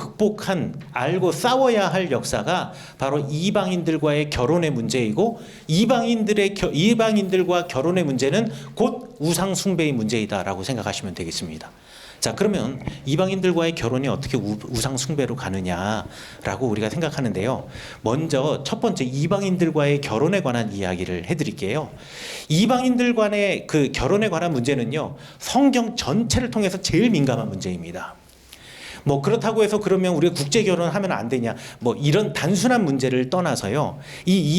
싸워야 할 역사가 바로 이방인들과의 결혼의 문제이고, 이방인들과 결혼의 문제는 곧 우상 숭배의 문제이다라고 생각하시면 되겠습니다. 자, 그러면 이방인들과의 결혼이 어떻게 우상 숭배로 가느냐라고 우리가 생각하는데요. 먼저 첫 번째, 이방인들과의 결혼에 관한 이야기를 해드릴게요. 이방인들 간의 그 결혼에 관한 문제는요, 성경 전체를 통해서 제일 민감한 문제입니다. 뭐 그렇다고 해서 그러면 우리가 국제 결혼하면 안 되냐, 뭐 이런 단순한 문제를 떠나서요, 이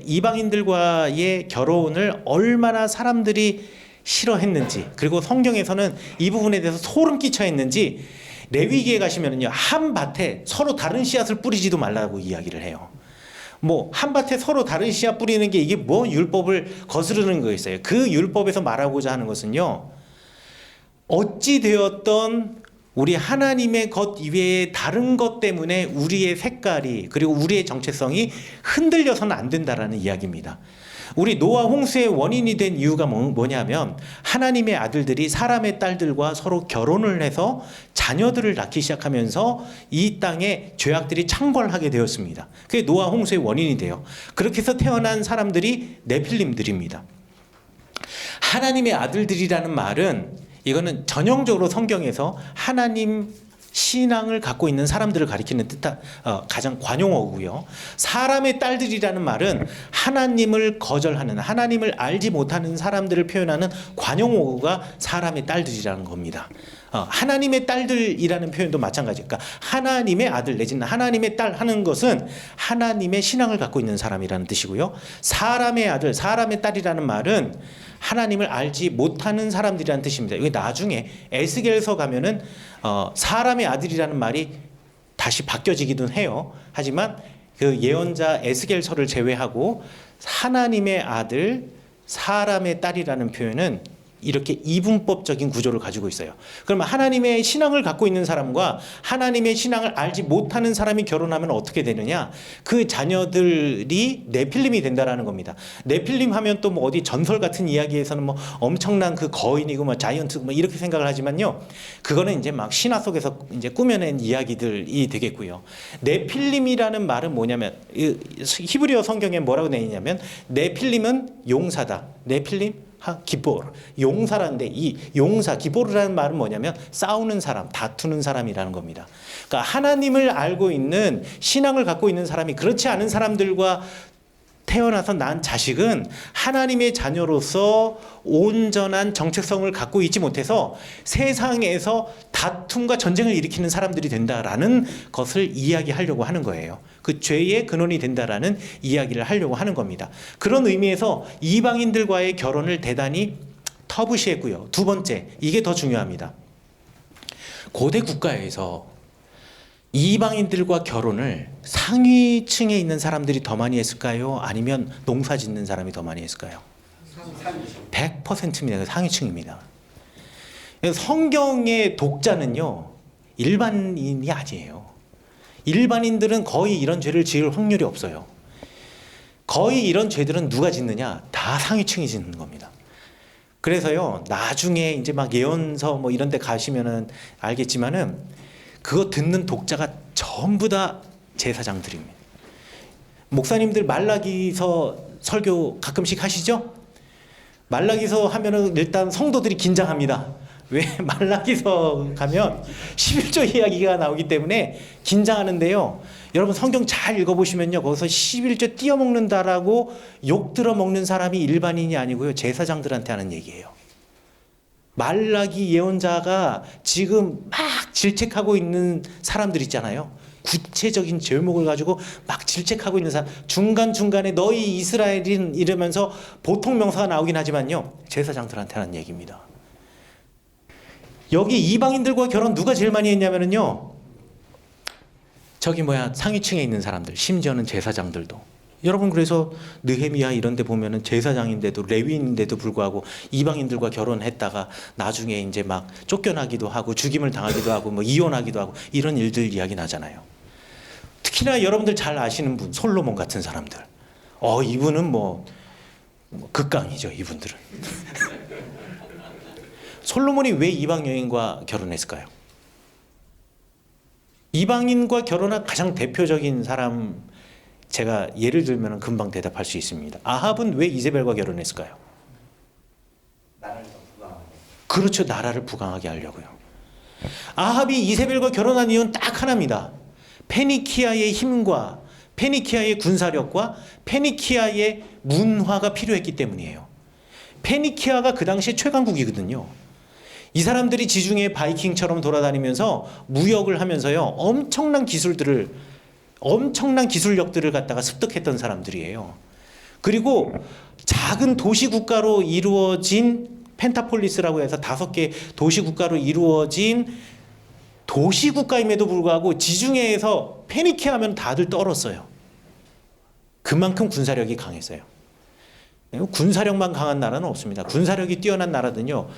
이방인들과의 결혼을 얼마나 사람들이 싫어했는지, 그리고 성경에서는 이 부분에 대해서 소름 끼쳐 했는지, 레위기에 가시면은요, 한 밭에 서로 다른 씨앗을 뿌리지도 말라고 이야기를 해요. 뭐 한 밭에 서로 다른 씨앗 뿌리는 게 이게 뭐 율법을 거스르는 거였어요. 그 율법에서 말하고자 하는 것은요, 어찌 되었던 우리 하나님의 것 이외에 다른 것 때문에 우리의 색깔이, 그리고 우리의 정체성이 흔들려서는 안 된다라는 이야기입니다. 우리 노아 홍수의 원인이 된 이유가 뭐냐면, 하나님의 아들들이 사람의 딸들과 서로 결혼을 해서 자녀들을 낳기 시작하면서 이 땅에 죄악들이 창궐하게 되었습니다. 그게 노아 홍수의 원인이 돼요. 그렇게 해서 태어난 사람들이 네필림들입니다. 하나님의 아들들이라는 말은, 이거는 전형적으로 성경에서 하나님 신앙을 갖고 있는 사람들을 가리키는 가장 관용어고요. 사람의 딸들이라는 말은 하나님을 거절하는, 하나님을 알지 못하는 사람들을 표현하는 관용어가 사람의 딸들이라는 겁니다. 하나님의 딸들이라는 표현도 마찬가지. 그러니까 하나님의 아들 내지는 하나님의 딸 하는 것은 하나님의 신앙을 갖고 있는 사람이라는 뜻이고요. 사람의 아들, 사람의 딸이라는 말은 하나님을 알지 못하는 사람들이라는 뜻입니다. 이게 나중에 에스겔서 가면은 사람의 아들이라는 말이 다시 바뀌어지기도 해요. 하지만 그 예언자 에스겔서를 제외하고 하나님의 아들, 사람의 딸이라는 표현은 이렇게 이분법적인 구조를 가지고 있어요. 그러면 하나님의 신앙을 갖고 있는 사람과 하나님의 신앙을 알지 못하는 사람이 결혼하면 어떻게 되느냐? 그 자녀들이 네필림이 된다라는 겁니다. 네필림 하면 또 뭐 어디 전설 같은 이야기에서는 뭐 엄청난 그 거인이고 뭐 자이언트 뭐 이렇게 생각을 하지만요, 그거는 이제 막 신화 속에서 이제 꾸며낸 이야기들이 되겠고요. 네필림이라는 말은 뭐냐면, 히브리어 성경에 뭐라고 되어 있냐면, 네필림은 용사다. 네필림 기보르, 용사라는데, 이 용사 기보르라는 말은 뭐냐면 싸우는 사람, 다투는 사람이라는 겁니다. 그러니까 하나님을 알고 있는, 신앙을 갖고 있는 사람이 그렇지 않은 사람들과 태어나서 난 자식은 하나님의 자녀로서 온전한 정체성을 갖고 있지 못해서 세상에서 다툼과 전쟁을 일으키는 사람들이 된다라는 것을 이야기하려고 하는 거예요. 그 죄의 근원이 된다라는 이야기를 하려고 하는 겁니다. 그런 의미에서 이방인들과의 결혼을 대단히 터부시했고요. 두 번째, 이게 더 중요합니다. 고대 국가에서 이방인들과 결혼을 상위층에 있는 사람들이 더 많이 했을까요? 아니면 농사 짓는 사람이 더 많이 했을까요? 100%입니다. 상위층입니다. 성경의 독자는요, 일반인이 아니에요. 일반인들은 거의 이런 죄를 지을 확률이 없어요. 거의 이런 죄들은 누가 짓느냐? 다 상위층이 짓는 겁니다. 그래서요, 나중에 이제 막 예언서 뭐 이런 데 가시면은 알겠지만은 그거 듣는 독자가 전부 다 제사장들입니다. 목사님들 말라기서 설교 가끔씩 하시죠? 말라기서 하면은 일단 성도들이 긴장합니다. 왜? 말라기서 가면 11조 이야기가 나오기 때문에 긴장하는데요. 여러분 성경 잘 읽어보시면요. 거기서 11조 띄어먹는다라고 욕 들어먹는 사람이 일반인이 아니고요. 제사장들한테 하는 얘기예요. 말라기 예언자가 지금 막 질책하고 있는 사람들 있잖아요. 구체적인 제목을 가지고 막 질책하고 있는 사람, 중간중간에 너희 이스라엘인 이러면서 보통 명사가 나오긴 하지만요. 제사장들한테 하는 얘기입니다. 여기 이방인들과 결혼 누가 제일 많이 했냐면요. 저기 상위층에 있는 사람들, 심지어는 제사장들도. 여러분 그래서 느헤미야 이런 데 보면은 제사장인데도 레위인인데도 불구하고 이방인들과 결혼했다가 나중에 이제 막 쫓겨나기도 하고 죽임을 당하기도 하고 뭐 이혼하기도 하고 이런 일들 이야기 나잖아요. 특히나 여러분들 잘 아시는 분 솔로몬 같은 사람들. 이분은 뭐 극강이죠, 이분들은. 솔로몬이 왜 이방 여인과 결혼했을까요? 이방인과 결혼한 가장 대표적인 사람 제가 예를 들면 금방 대답할 수 있습니다. 아합은 왜 이세벨과 결혼했을까요? 나라를 더 부강하게. 그렇죠. 나라를 부강하게 하려고요. 아합이 이세벨과 결혼한 이유는 딱 하나입니다. 페니키아의 힘과 페니키아의 군사력과 페니키아의 문화가 필요했기 때문이에요. 페니키아가 그 당시에 최강국이거든요. 이 사람들이 지중해 바이킹처럼 돌아다니면서 무역을 하면서요. 엄청난 기술력들을 갖다가 습득했던 사람들이에요. 그리고 작은 도시 국가로 이루어진 펜타폴리스라고 해서 5개 도시 국가로 이루어진 도시 국가임에도 불구하고 지중해에서 페니키아 하면 다들 떨었어요. 그만큼 군사력이 강했어요. 군사력만 강한 나라는 없습니다. 군사력이 뛰어난 나라는요.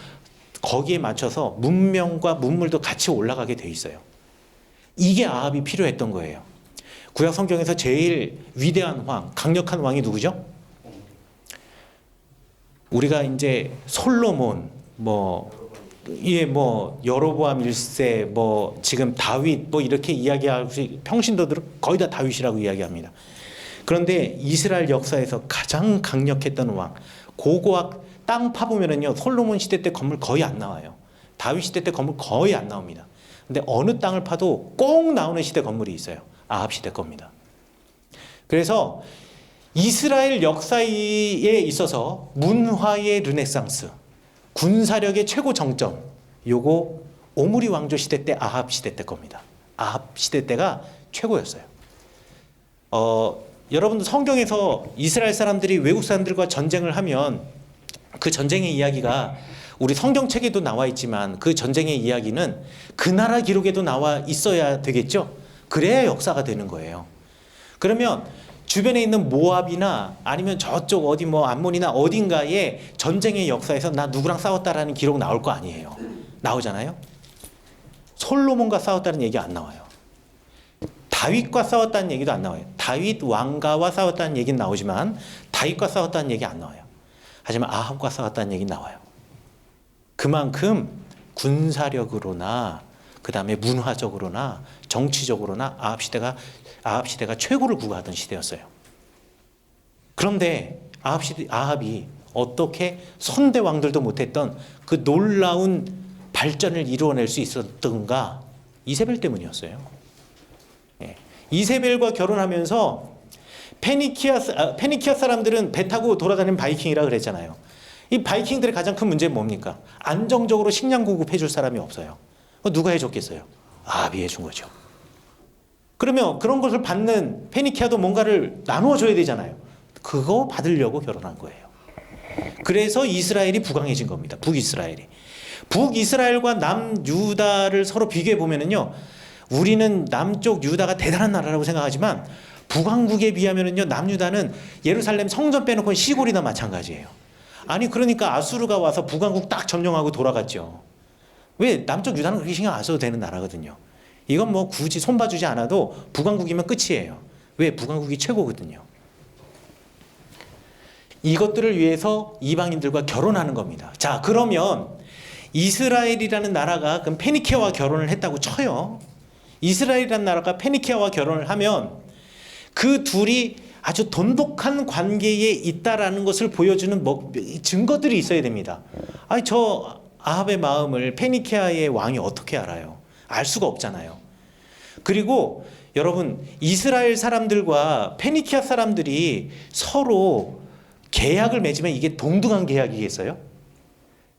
거기에 맞춰서 문명과 문물도 같이 올라가게 돼 있어요. 이게 아합이 필요했던 거예요. 구약 성경에서 제일 위대한 왕, 강력한 왕이 누구죠? 우리가 이제 솔로몬, 여로보암 1세, 지금 다윗, 이렇게 이야기하고 평신도들은 거의 다 다윗이라고 이야기합니다. 그런데 이스라엘 역사에서 가장 강력했던 왕, 고고학 땅 파보면은요, 솔로몬 시대 때 건물 거의 안 나와요. 다윗 시대 때 건물 거의 안 나옵니다. 근데 어느 땅을 파도 꼭 나오는 시대 건물이 있어요. 아합 시대 겁니다. 그래서 이스라엘 역사에 있어서 문화의 르네상스, 군사력의 최고 정점, 요거 오므리 왕조 시대 때 아합 시대 때 겁니다. 아합 시대 때가 최고였어요. 여러분도 성경에서 이스라엘 사람들이 외국 사람들과 전쟁을 하면 그 전쟁의 이야기가 우리 성경책에도 나와 있지만 그 전쟁의 이야기는 그 나라 기록에도 나와 있어야 되겠죠? 그래야 역사가 되는 거예요. 그러면 주변에 있는 모압이나 아니면 저쪽 어디 암몬이나 어딘가에 전쟁의 역사에서 나 누구랑 싸웠다라는 기록 나올 거 아니에요. 나오잖아요. 솔로몬과 싸웠다는 얘기 안 나와요. 다윗과 싸웠다는 얘기도 안 나와요. 다윗 왕가와 싸웠다는 얘기는 나오지만 다윗과 싸웠다는 얘기 안 나와요. 하지만 아합과 싸웠다는 얘기는 나와요. 그만큼 군사력으로나 그 다음에 문화적으로나 정치적으로나 아합 시대가 최고를 구가하던 시대였어요. 그런데 아합이 어떻게 선대 왕들도 못했던 그 놀라운 발전을 이루어낼 수 있었던가? 이세벨 때문이었어요. 이세벨과 결혼하면서 페니키아 사람들은 배 타고 돌아다니는 바이킹이라 그랬잖아요. 이 바이킹들의 가장 큰 문제는 뭡니까? 안정적으로 식량 공급해 줄 사람이 없어요. 누가 해줬겠어요? 아합이 해준 거죠. 그러면 그런 것을 받는 페니키아도 뭔가를 나누어 줘야 되잖아요. 그거 받으려고 결혼한 거예요. 그래서 이스라엘이 부강해진 겁니다. 북이스라엘이. 북이스라엘과 남유다를 서로 비교해 보면은요, 우리는 남쪽 유다가 대단한 나라라고 생각하지만 북왕국에 비하면은요, 남유다는 예루살렘 성전 빼놓고 시골이나 마찬가지예요. 아니 그러니까 아수르가 와서 북왕국 딱 점령하고 돌아갔죠. 왜? 남쪽 유다는 그렇게 신경 안 써도 되는 나라거든요. 이건 굳이 손봐주지 않아도 북왕국이면 끝이에요. 왜? 북왕국이 최고거든요. 이것들을 위해서 이방인들과 결혼하는 겁니다. 자, 그러면 이스라엘이라는 나라가 그럼 페니케아와 결혼을 했다고 쳐요. 이스라엘이라는 나라가 페니케아와 결혼을 하면 그 둘이 아주 돈독한 관계에 있다라는 것을 보여주는 증거들이 있어야 됩니다. 아니, 저 아합의 마음을 페니케아의 왕이 어떻게 알아요? 알 수가 없잖아요. 그리고 여러분, 이스라엘 사람들과 페니케아 사람들이 서로 계약을 맺으면 이게 동등한 계약이겠어요?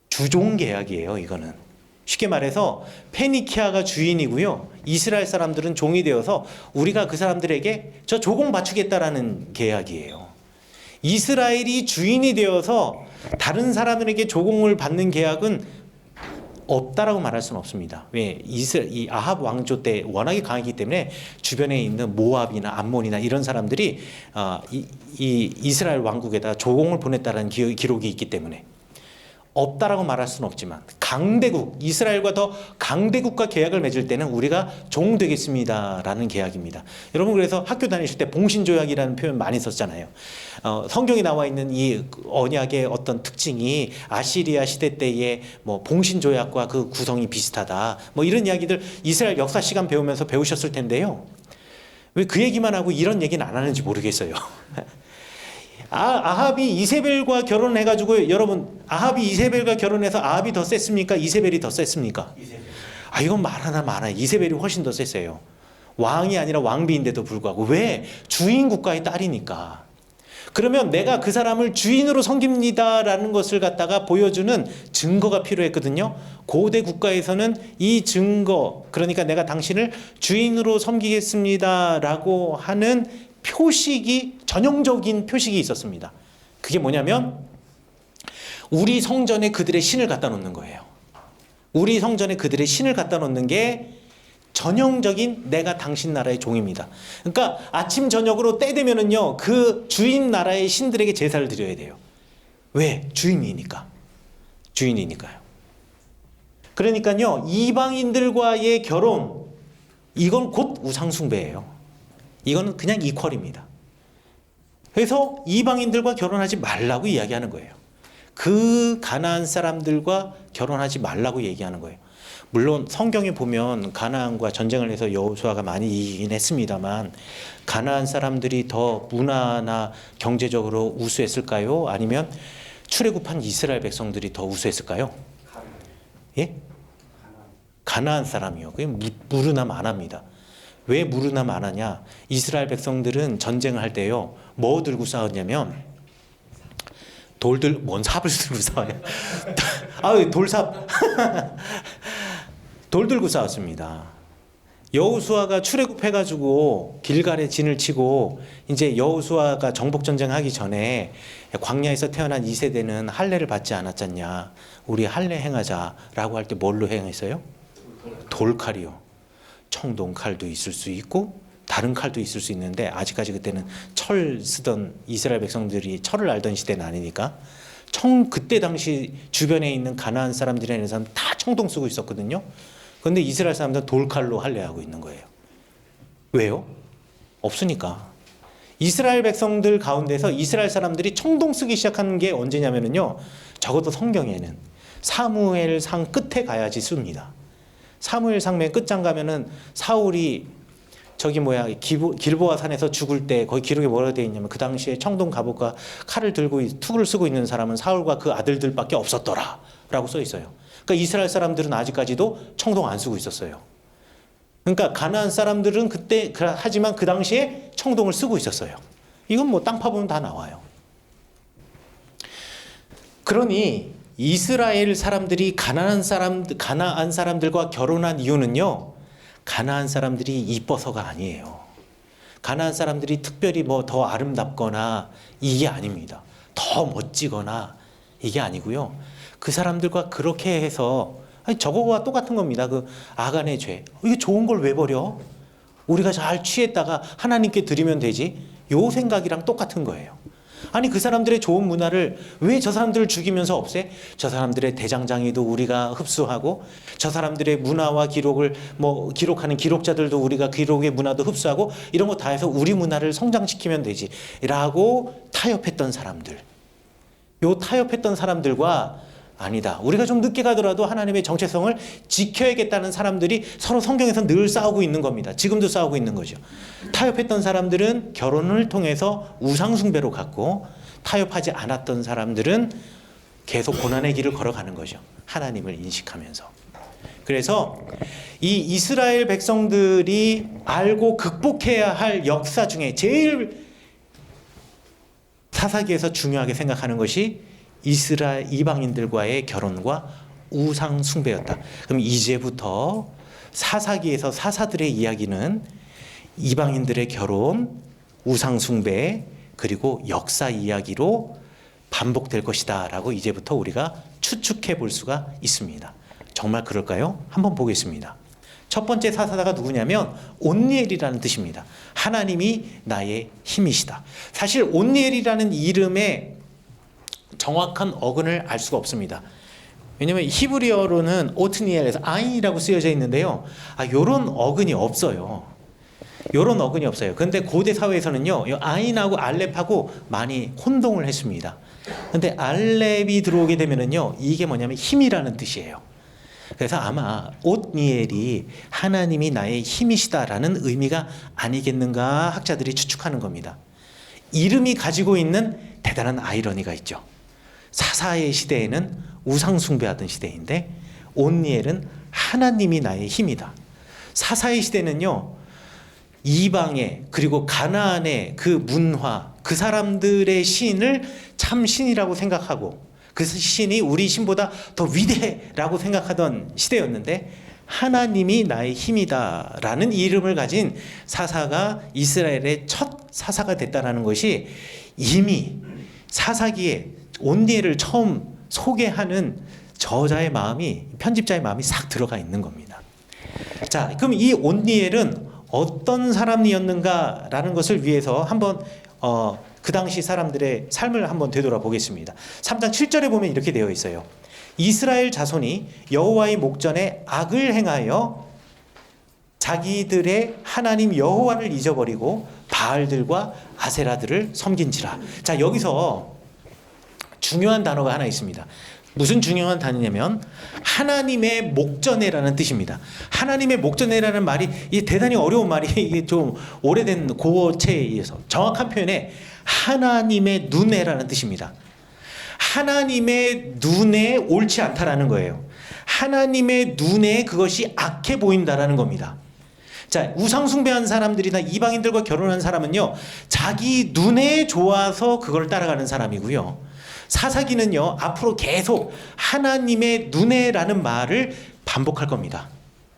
주종 계약이에요, 이거는. 쉽게 말해서 페니키아가 주인이고요, 이스라엘 사람들은 종이 되어서 우리가 그 사람들에게 저 조공 바치겠다라는 계약이에요. 이스라엘이 주인이 되어서 다른 사람들에게 조공을 받는 계약은 없다라고 말할 수는 없습니다. 왜? 이 아합 왕조 때 워낙에 강하기 때문에 주변에 있는 모압이나 암몬이나 이런 사람들이 이 이스라엘 왕국에다 조공을 보냈다는 기록이 있기 때문에 없다라고 말할 수는 없지만, 강대국, 이스라엘과 더 강대국과 계약을 맺을 때는 우리가 종 되겠습니다라는 계약입니다. 여러분, 그래서 학교 다니실 때 봉신조약이라는 표현 많이 썼잖아요. 성경에 나와 있는 이 언약의 어떤 특징이 아시리아 시대 때의 뭐 봉신조약과 그 구성이 비슷하다, 뭐 이런 이야기들 이스라엘 역사 시간 배우면서 배우셨을 텐데요. 왜 그 얘기만 하고 이런 얘기는 안 하는지 모르겠어요. 아합이 이세벨과 결혼해가지고, 여러분, 아합이 이세벨과 결혼해서 아합이 더 셌습니까? 이세벨이 더 셌습니까? 이세벨. 이건 말하나 마나. 이세벨이 훨씬 더 셌어요. 왕이 아니라 왕비인데도 불구하고. 왜? 주인 국가의 딸이니까. 그러면 내가 그 사람을 주인으로 섬깁니다라는 것을 갖다가 보여주는 증거가 필요했거든요. 고대 국가에서는 이 증거, 그러니까 내가 당신을 주인으로 섬기겠습니다라고 하는 표식이, 전형적인 표식이 있었습니다. 그게 뭐냐면 우리 성전에 그들의 신을 갖다 놓는 거예요. 우리 성전에 그들의 신을 갖다 놓는 게 전형적인 내가 당신 나라의 종입니다. 그러니까 아침 저녁으로 때 되면은요, 그 주인 나라의 신들에게 제사를 드려야 돼요. 왜? 주인이니까. 주인이니까요. 그러니까요, 이방인들과의 결혼, 이건 곧 우상숭배예요. 이거는 그냥 이퀄입니다. 그래서 이방인들과 결혼하지 말라고 이야기하는 거예요. 그 가나안 사람들과 결혼하지 말라고 얘기하는 거예요. 물론 성경에 보면 가나안과 전쟁을 해서 여호수아가 많이 이기긴 했습니다만, 가나안 사람들이 더 문화나 경제적으로 우수했을까요? 아니면 출애굽한 이스라엘 백성들이 더 우수했을까요? 예? 가나안 사람이요. 그게 무르나 만합니다. 왜 무르나 만하냐? 이스라엘 백성들은 전쟁을 할 때요, 뭐 들고 싸웠냐면, 뭔 삽을 들고 싸워요? 돌삽. 돌 들고 싸웠습니다. 여호수아가 출애굽해가지고 길갈에 진을 치고, 이제 여호수아가 정복전쟁하기 전에 광야에서 태어난 2세대는 할례를 받지 않았잖냐, 우리 할례 행하자라고 할 때 뭘로 행했어요? 돌칼이요. 청동칼도 있을 수 있고 다른 칼도 있을 수 있는데, 아직까지 그때는 철 쓰던 이스라엘 백성들이 철을 알던 시대는 아니니까 그때 당시 주변에 있는 가나안 사람들이라는 사람 다 청동 쓰고 있었거든요. 그런데 이스라엘 사람들은 돌칼로 할례하고 있는 거예요. 왜요? 없으니까. 이스라엘 백성들 가운데서 이스라엘 사람들이 청동 쓰기 시작하는 게 언제냐면요, 적어도 성경에는 사무엘상 끝에 가야지 씁니다. 사무엘상 맨 끝장 가면은 사울이 길보아 산에서 죽을 때 거기 기록에 뭐라고 되어 있냐면, 그 당시에 청동 갑옷과 칼을 들고 툭을 쓰고 있는 사람은 사울과 그 아들들밖에 없었더라 라고 써 있어요. 그러니까 이스라엘 사람들은 아직까지도 청동 안 쓰고 있었어요. 그러니까 가나안 사람들은 그때, 하지만 그 당시에 청동을 쓰고 있었어요. 이건 뭐 땅 파보면 다 나와요. 그러니 이스라엘 사람들이 가나안 사람들과 결혼한 이유는요, 가나안 사람들이 이뻐서가 아니에요. 가나안 사람들이 특별히 뭐 더 아름답거나 이게 아닙니다. 더 멋지거나 이게 아니고요. 그 사람들과 그렇게 해서, 저거와 똑같은 겁니다. 그 아간의 죄. 이게 좋은 걸 왜 버려? 우리가 잘 취했다가 하나님께 드리면 되지. 요 생각이랑 똑같은 거예요. 아니, 그 사람들의 좋은 문화를 왜 저 사람들을 죽이면서 없애? 저 사람들의 대장장이도 우리가 흡수하고, 저 사람들의 문화와 기록을 기록하는 기록자들도 우리가 기록의 문화도 흡수하고, 이런 거 다 해서 우리 문화를 성장시키면 되지 라고 타협했던 사람들. 요 타협했던 사람들과 아니다, 우리가 좀 늦게 가더라도 하나님의 정체성을 지켜야겠다는 사람들이 서로 성경에서 늘 싸우고 있는 겁니다. 지금도 싸우고 있는 거죠. 타협했던 사람들은 결혼을 통해서 우상숭배로 갔고, 타협하지 않았던 사람들은 계속 고난의 길을 걸어가는 거죠. 하나님을 인식하면서. 그래서 이 이스라엘 백성들이 알고 극복해야 할 역사 중에 제일 사사기에서 중요하게 생각하는 것이 이스라엘 이방인들과의 결혼과 우상 숭배였다. 그럼 이제부터 사사기에서 사사들의 이야기는 이방인들의 결혼, 우상 숭배, 그리고 역사 이야기로 반복될 것이다 라고 이제부터 우리가 추측해 볼 수가 있습니다. 정말 그럴까요? 한번 보겠습니다. 첫 번째 사사가 누구냐면 온니엘이라는 뜻입니다. 하나님이 나의 힘이시다. 사실 온니엘이라는 이름의 정확한 어근을 알 수가 없습니다. 왜냐하면 히브리어로는 오트니엘에서 아인이라고 쓰여져 있는데요. 요런 어근이 없어요. 요런 어근이 없어요. 그런데 고대 사회에서는요, 아인하고 알렙하고 많이 혼동을 했습니다. 근데 알렙이 들어오게 되면은요, 이게 뭐냐면 힘이라는 뜻이에요. 그래서 아마 오트니엘이 하나님이 나의 힘이시다라는 의미가 아니겠는가 학자들이 추측하는 겁니다. 이름이 가지고 있는 대단한 아이러니가 있죠. 사사의 시대에는 우상 숭배하던 시대인데 온니엘은 하나님이 나의 힘이다. 사사의 시대는요, 이방의 그리고 가나안의 그 문화, 그 사람들의 신을 참 신이라고 생각하고 그 신이 우리 신보다 더 위대라고 생각하던 시대였는데 하나님이 나의 힘이다라는 이름을 가진 사사가 이스라엘의 첫 사사가 됐다는 것이 이미 사사기에 온니엘을 처음 소개하는 저자의 마음이, 편집자의 마음이 싹 들어가 있는 겁니다. 자, 그럼 이 온니엘은 어떤 사람이었는가라는 것을 위해서 한번 그 당시 사람들의 삶을 한번 되돌아보겠습니다. 3장 7절에 보면 이렇게 되어 있어요. 이스라엘 자손이 여호와의 목전에 악을 행하여 자기들의 하나님 여호와를 잊어버리고 바알들과 아세라들을 섬긴지라. 자, 여기서 중요한 단어가 하나 있습니다. 무슨 중요한 단어냐면 하나님의 목전에라는 뜻입니다. 하나님의 목전에라는 말이 이게 대단히 어려운 말이, 이게 좀 오래된 고어체에 의해서 정확한 표현에 하나님의 눈에라는 뜻입니다. 하나님의 눈에 옳지 않다라는 거예요. 하나님의 눈에 그것이 악해 보인다라는 겁니다. 자, 우상 숭배한 사람들이나 이방인들과 결혼한 사람은요, 자기 눈에 좋아서 그걸 따라가는 사람이고요. 사사기는요, 앞으로 계속 하나님의 눈에라는 말을 반복할 겁니다.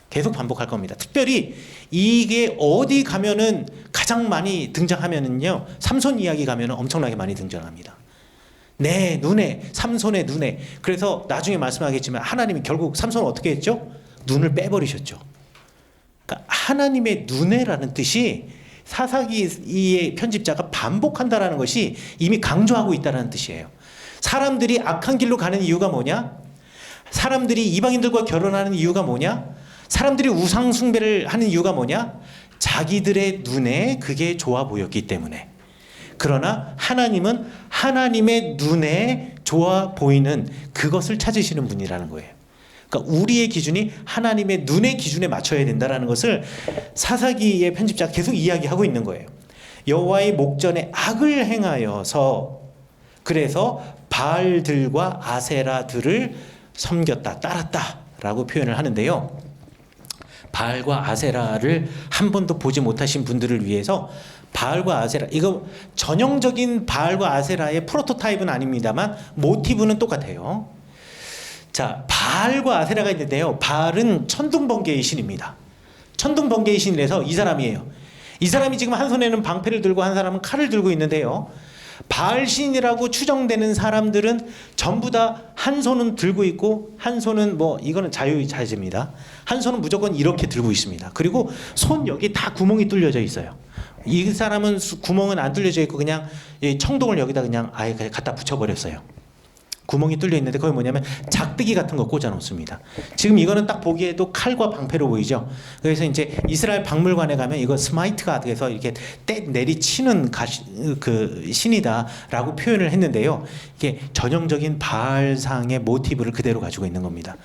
계속 반복할 겁니다. 특별히 이게 어디 가면은 가장 많이 등장하면은요, 삼손 이야기 가면은 엄청나게 많이 등장합니다. 내 눈에, 삼손의 눈에. 그래서 나중에 말씀하겠지만 하나님이 결국 삼손을 어떻게 했죠? 눈을 빼버리셨죠. 그러니까 하나님의 눈에라는 뜻이 사사기의 편집자가 반복한다라는 것이 이미 강조하고 있다는 뜻이에요. 사람들이 악한 길로 가는 이유가 뭐냐? 사람들이 이방인들과 결혼하는 이유가 뭐냐? 사람들이 우상 숭배를 하는 이유가 뭐냐? 자기들의 눈에 그게 좋아 보였기 때문에. 그러나 하나님은 하나님의 눈에 좋아 보이는 그것을 찾으시는 분이라는 거예요. 그러니까 우리의 기준이 하나님의 눈의 기준에 맞춰야 된다는 것을 사사기의 편집자가 계속 이야기하고 있는 거예요. 여호와의 목전에 악을 행하여서, 그래서 바알들과 아세라들을 섬겼다, 따랐다라고 표현을 하는데요. 바알과 아세라를 한 번도 보지 못하신 분들을 위해서 바알과 아세라, 이거 전형적인 바알과 아세라의 프로토타입은 아닙니다만 모티브는 똑같아요. 자, 바알과 아세라가 있는데요. 바알은 천둥번개의 신입니다. 천둥번개의 신이라서 이 사람이에요. 이 사람이 지금 한 손에는 방패를 들고 한 사람은 칼을 들고 있는데요. 바알 신이라고 추정되는 사람들은 전부 다 한 손은 들고 있고 한 손은 이거는 자유자재입니다. 한 손은 무조건 이렇게 들고 있습니다. 그리고 손 여기 다 구멍이 뚫려져 있어요. 이 사람은 구멍은 안 뚫려져 있고 그냥 청동을 여기다 그냥 아예 갖다 붙여버렸어요. 구멍이 뚫려 있는데 거기 뭐냐면 작드기 같은 거 꽂아 놓습니다. 지금 이거는 딱 보기에도 칼과 방패로 보이죠. 그래서 이제 이스라엘 박물관에 가면 이거 스마이트가 돼서 이렇게 때 내리치는 그 신이다라고 표현을 했는데요. 이게 전형적인 바알상의 모티브를 그대로 가지고 있는 겁니다.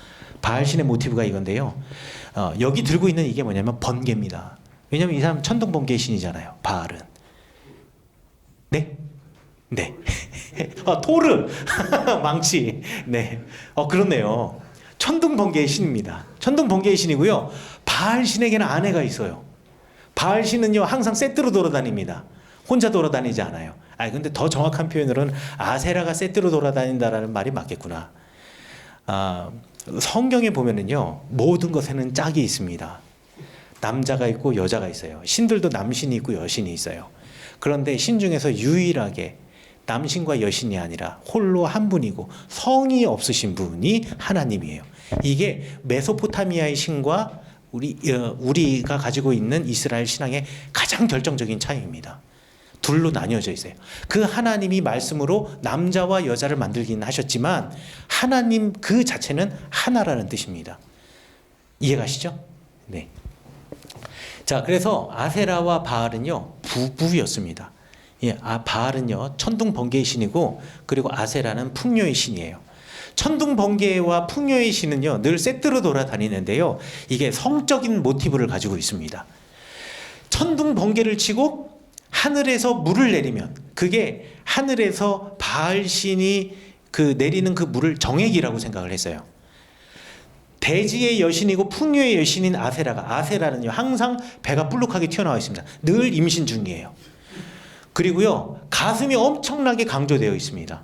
바알신의 모티브가 이건데요. 여기 들고 있는 이게 뭐냐면 번개입니다. 왜냐면 이 사람 천둥 번개의 신이잖아요. 바알은. 네? 네. 토르. 망치. 네. 그렇네요. 천둥 번개의 신입니다. 천둥 번개의 신이고요. 바알 신에게는 아내가 있어요. 바알 신은요, 항상 세트로 돌아다닙니다. 혼자 돌아다니지 않아요. 근데 더 정확한 표현으로는 아세라가 세트로 돌아다닌다라는 말이 맞겠구나. 성경에 보면은요, 모든 것에는 짝이 있습니다. 남자가 있고 여자가 있어요. 신들도 남신이 있고 여신이 있어요. 그런데 신 중에서 유일하게 남신과 여신이 아니라 홀로 한 분이고 성이 없으신 분이 하나님이에요. 이게 메소포타미아의 신과 우리가 가지고 있는 이스라엘 신앙의 가장 결정적인 차이입니다. 둘로 나뉘어져 있어요. 그 하나님이 말씀으로 남자와 여자를 만들긴 하셨지만 하나님 그 자체는 하나라는 뜻입니다. 이해가시죠? 네. 자, 그래서 아세라와 바알은요, 부부였습니다. 예, 바알은요, 천둥 번개의 신이고, 그리고 아세라는 풍요의 신이에요. 천둥 번개와 풍요의 신은요, 늘 세트로 돌아다니는데요, 이게 성적인 모티브를 가지고 있습니다. 천둥 번개를 치고 하늘에서 물을 내리면, 그게 하늘에서 바알 신이 내리는 그 물을 정액이라고 생각을 했어요. 대지의 여신이고 풍요의 여신인 아세라는요, 항상 배가 불룩하게 튀어나와 있습니다. 늘 임신 중이에요. 그리고요, 가슴이 엄청나게 강조되어 있습니다.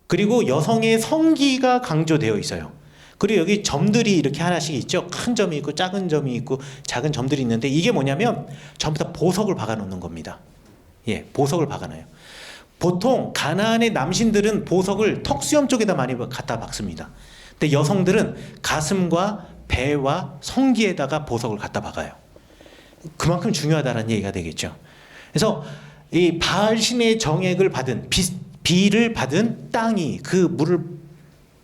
그리고 여성의 성기가 강조되어 있어요. 그리고 여기 점들이 이렇게 하나씩 있죠. 큰 점이 있고 작은 점이 있고 작은 점들이 있는데 이게 뭐냐면 전부 다 보석을 박아 놓는 겁니다. 예, 보석을 박아 놔요. 보통 가나안의 남신들은 보석을 턱수염 쪽에다 많이 갖다 박습니다. 근데 여성들은 가슴과 배와 성기에다가 보석을 갖다 박아요. 그만큼 중요하다는 얘기가 되겠죠. 그래서 이 바알 신의 정액을 받은 비를 받은 땅이 그 물을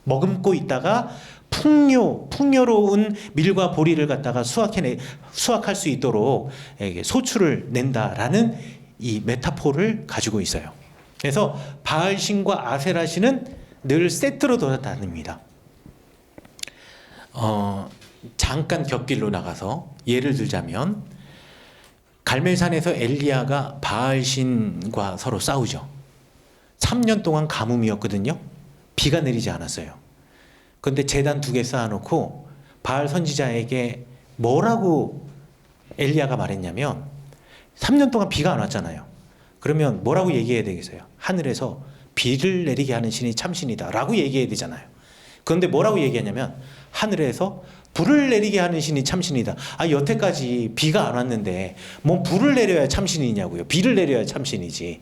머금고 있다가 풍요로운 밀과 보리를 갖다가 수확할 수 있도록 소출을 낸다라는 이 메타포를 가지고 있어요. 그래서 바알 신과 아세라 신은 늘 세트로 돌아다닙니다. 잠깐 곁길로 나가서 예를 들자면 갈멜산에서 엘리야가 바알신과 서로 싸우죠. 3년 동안 가뭄이었거든요. 비가 내리지 않았어요. 그런데 제단 2개 쌓아놓고 바알 선지자에게 뭐라고 엘리야가 말했냐면 3년 동안 비가 안 왔잖아요. 그러면 뭐라고 얘기해야 되겠어요? 하늘에서 비를 내리게 하는 신이 참신이다 라고 얘기해야 되잖아요. 그런데 뭐라고 얘기하냐면 하늘에서 불을 내리게 하는 신이 참신이다. 여태까지 비가 안 왔는데 뭐 불을 내려야 참신이냐고요. 비를 내려야 참신이지.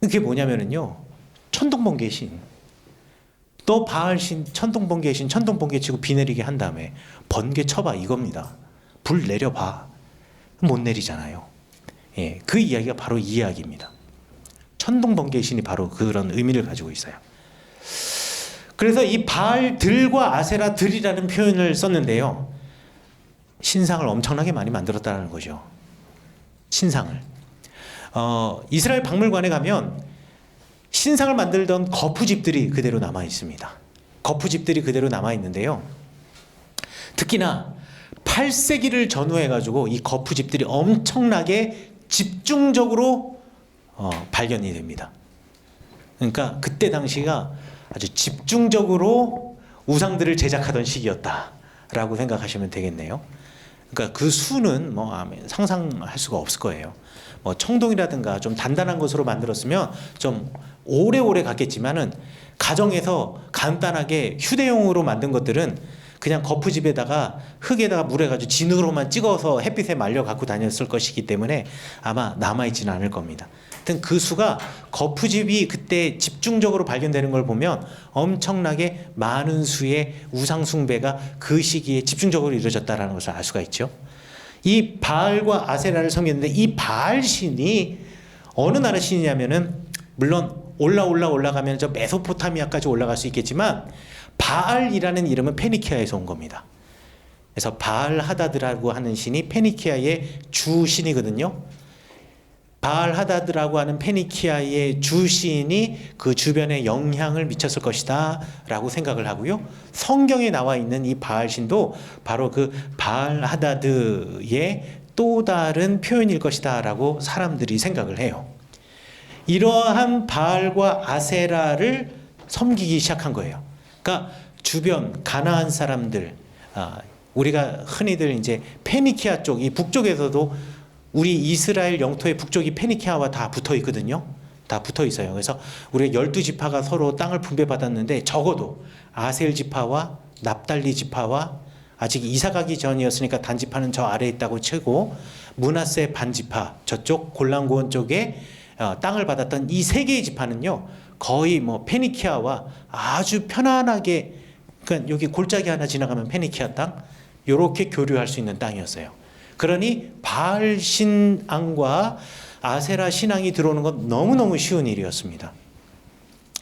그게 뭐냐면은요, 천둥번개 신. 또 바알신, 천둥번개 신, 천둥번개 치고 비 내리게 한 다음에 번개 쳐봐 이겁니다. 불 내려봐. 못 내리잖아요. 예, 그 이야기가 바로 이 이야기입니다. 천둥번개 신이 바로 그런 의미를 가지고 있어요. 그래서 이 바알들과 아세라들이라는 표현을 썼는데요, 신상을 엄청나게 많이 만들었다는 거죠. 신상을. 이스라엘 박물관에 가면 신상을 만들던 거푸집들이 그대로 남아 있습니다. 거푸집들이 그대로 남아 있는데요, 특히나 8세기를 전후해가지고 이 거푸집들이 엄청나게 집중적으로 발견이 됩니다. 그러니까 그때 당시가 아주 집중적으로 우상들을 제작하던 시기였다라고 생각하시면 되겠네요. 그러니까 그 수는 뭐 상상할 수가 없을 거예요. 뭐 청동이라든가 좀 단단한 것으로 만들었으면 좀 오래오래 갔겠지만은 가정에서 간단하게 휴대용으로 만든 것들은 그냥 거푸집에다가 흙에다가 물에가지고 진으로만 찍어서 햇빛에 말려 갖고 다녔을 것이기 때문에 아마 남아있지는 않을 겁니다. 하여튼 그 수가 거푸집이 그때 집중적으로 발견되는 걸 보면 엄청나게 많은 수의 우상 숭배가 그 시기에 집중적으로 이루어졌다는 것을 알 수가 있죠. 이 바알과 아세라를 섬겼는데 이 바알 신이 어느 나라 신이냐면은 물론 올라가면 저 메소포타미아까지 올라갈 수 있겠지만 바알이라는 이름은 페니키아에서 온 겁니다. 그래서 바알 하다드라고 하는 신이 페니키아의 주신이거든요. 바알 하다드라고 하는 페니키아의 주신이 그 주변에 영향을 미쳤을 것이다 라고 생각을 하고요. 성경에 나와 있는 이 바알 신도 바로 그 바알 하다드의 또 다른 표현일 것이다 라고 사람들이 생각을 해요. 이러한 바알과 아세라를 섬기기 시작한 거예요. 그러니까 주변 가나안 사람들, 우리가 흔히들 이제 페니키아 쪽, 이 북쪽에서도 우리 이스라엘 영토의 북쪽이 페니키아와 다 붙어 있거든요. 다 붙어 있어요. 그래서 우리가 12지파가 서로 땅을 분배받았는데 적어도 아셀 지파와 납달리 지파와 아직 이사 가기 전이었으니까 단지파는 저 아래에 있다고 치고 므낫세 반지파 저쪽 골란고원 쪽에 땅을 받았던 이 세 개의 지파는요. 거의 뭐 페니키아와 아주 편안하게, 그러니까 여기 골짜기 하나 지나가면 페니키아 땅 이렇게 교류할 수 있는 땅이었어요. 그러니 바알 신앙과 아세라 신앙이 들어오는 건 너무너무 쉬운 일이었습니다.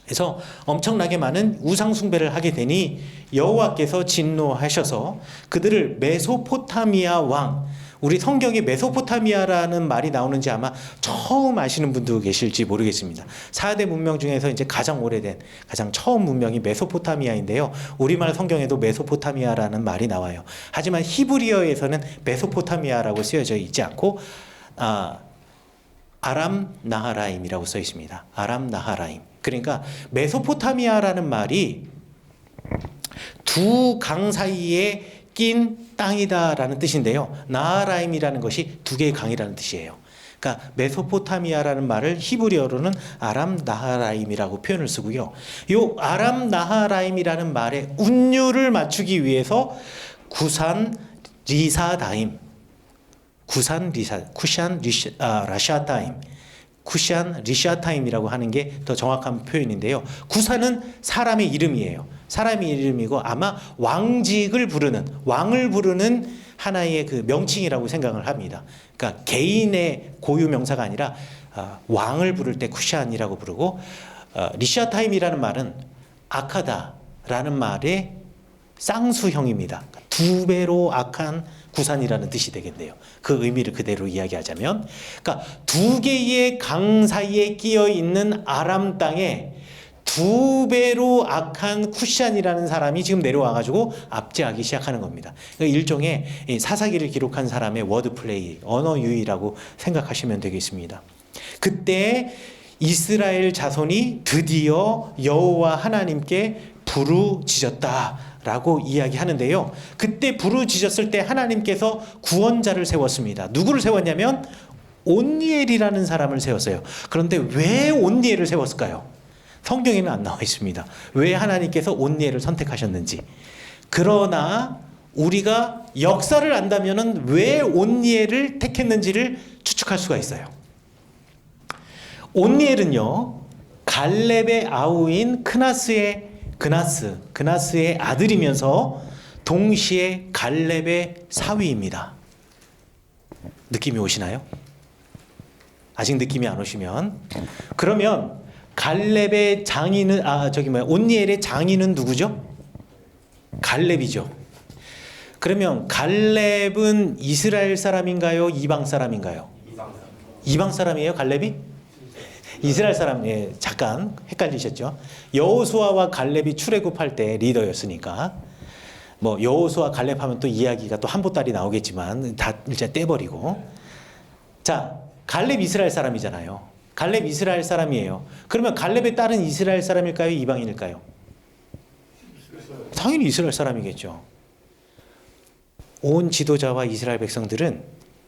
그래서 엄청나게 많은 우상 숭배를 하게 되니 여호와께서 진노하셔서 그들을 메소포타미아 왕, 우리 성경에 메소포타미아라는 말이 나오는지 아마 처음 아시는 분도 계실지 모르겠습니다. 4대 문명 중에서 이제 가장 오래된, 가장 처음 문명이 메소포타미아인데요. 우리말 성경에도 메소포타미아라는 말이 나와요. 하지만 히브리어에서는 메소포타미아라고 쓰여져 있지 않고 아람 나하라임이라고 써 있습니다. 아람 나하라임. 그러니까 메소포타미아라는 말이 두 강 사이에 낀 땅이다라는 뜻인데요. 나하라임이라는 것이 두 개의 강이라는 뜻이에요. 그러니까 메소포타미아라는 말을 히브리어로는 아람 나하라임이라고 표현을 쓰고요. 이 아람 나하라임이라는 말의 운율을 맞추기 위해서 구산 리사다임, 쿠샨 라샤타임, 쿠샨 리샤타임이라고 하는 게 더 정확한 표현인데요. 구산은 사람의 이름이에요. 사람의 이름이고 아마 왕직을 부르는, 왕을 부르는 하나의 그 명칭이라고 생각을 합니다. 그러니까 개인의 고유 명사가 아니라 왕을 부를 때 쿠샨이라고 부르고, 리샤타임이라는 말은 아카다라는 말의 쌍수형입니다. 두 배로 악한 구산이라는 뜻이 되겠네요. 그 의미를 그대로 이야기하자면, 그러니까 두 개의 강 사이에 끼어 있는 아람 땅에 두 배로 악한 쿠샨이라는 사람이 지금 내려와가지고 압제하기 시작하는 겁니다. 일종의 사사기를 기록한 사람의 워드플레이, 언어 유희라고 생각하시면 되겠습니다. 그때 이스라엘 자손이 드디어 여호와 하나님께 부르짖었다라고 이야기하는데요. 그때 부르짖었을 때 하나님께서 구원자를 세웠습니다. 누구를 세웠냐면 온니엘이라는 사람을 세웠어요. 그런데 왜 온니엘을 세웠을까요? 성경에는 안 나와 있습니다. 왜 하나님께서 온니엘을 선택하셨는지. 그러나 우리가 역사를 안다면은 왜 온니엘을 택했는지를 추측할 수가 있어요. 온니엘은요, 갈렙의 아우인 크나스의 아들이면서 동시에 갈렙의 사위입니다. 느낌이 오시나요? 아직 느낌이 안 오시면, 그러면 갈렙의 장인은 온니엘의 장인은 누구죠? 갈렙이죠. 그러면 갈렙은 이스라엘 사람인가요? 이방 사람인가요? 이방 사람이에요, 갈렙이? 이스라엘 사람, 예, 잠깐 헷갈리셨죠? 여호수아와 갈렙이 출애굽할 때 리더였으니까, 뭐 여호수아 갈렙 하면 또 이야기가 또 한보따리 나오겠지만 다 일단 떼버리고, 자, 갈렙 이스라엘 사람이잖아요. 갈렙 이스라엘 사람이에요. 그러면 갈렙의 딸은 이스라엘 사람일까요? 이방인일까요? 당연히 이스라엘 사람이겠죠. 온 지도자와 이스라엘 백성들은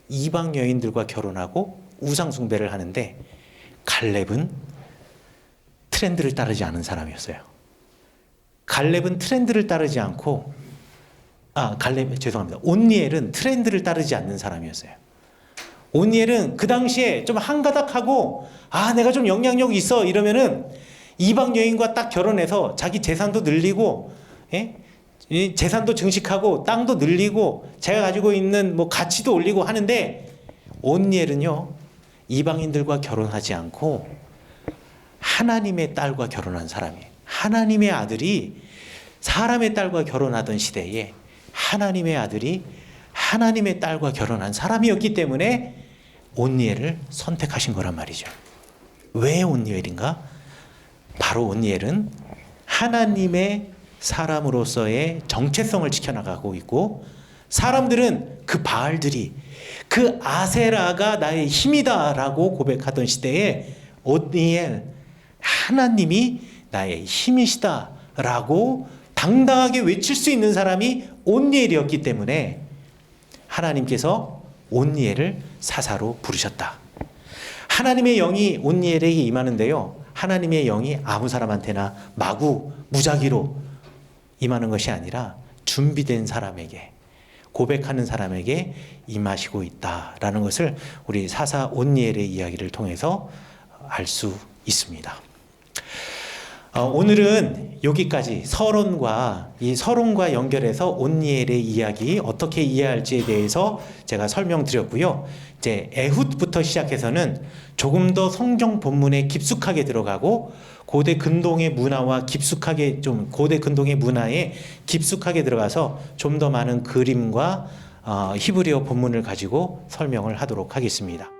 이방 여인들과 결혼하고 우상 숭배를 하는데, 갈렙은 트렌드를 따르지 않은 사람이었어요. 갈렙은 트렌드를 따르지 않고, 온니엘은 트렌드를 따르지 않는 사람이었어요. 온니엘은 그 당시에 좀 한가닥하고, 내가 좀 영향력이 있어 이러면은 이방 여인과 딱 결혼해서 자기 재산도 늘리고, 예? 이 재산도 증식하고 땅도 늘리고 제가 가지고 있는 뭐 가치도 올리고 하는데, 온니엘은요 이방인들과 결혼하지 않고 하나님의 딸과 결혼한 사람이에요. 하나님의 아들이 사람의 딸과 결혼하던 시대에 하나님의 아들이 하나님의 딸과 결혼한 사람이었기 때문에 온니엘을 선택하신 거란 말이죠. 왜 온니엘인가? 바로 온니엘은 하나님의 사람으로서의 정체성을 지켜나가고 있고, 사람들은 그 바알들이 그 아세라가 나의 힘이다라고 고백하던 시대에 온니엘, 하나님이 나의 힘이시다라고 당당하게 외칠 수 있는 사람이 온니엘이었기 때문에 하나님께서 온니엘을 사사로 부르셨다. 하나님의 영이 온니엘에게 임하는데요, 하나님의 영이 아무 사람한테나 마구 무작위로 임하는 것이 아니라 준비된 사람에게, 고백하는 사람에게 임하시고 있다라는 것을 우리 사사 온니엘의 이야기를 통해서 알 수 있습니다. 오늘은 여기까지 이 서론과 연결해서 온니엘의 이야기 어떻게 이해할지에 대해서 제가 설명드렸고요. 이제 에훗부터 시작해서는 조금 더 성경 본문에 깊숙하게 들어가고 고대 근동의 문화에 깊숙하게 들어가서 좀 더 많은 그림과 히브리어 본문을 가지고 설명을 하도록 하겠습니다.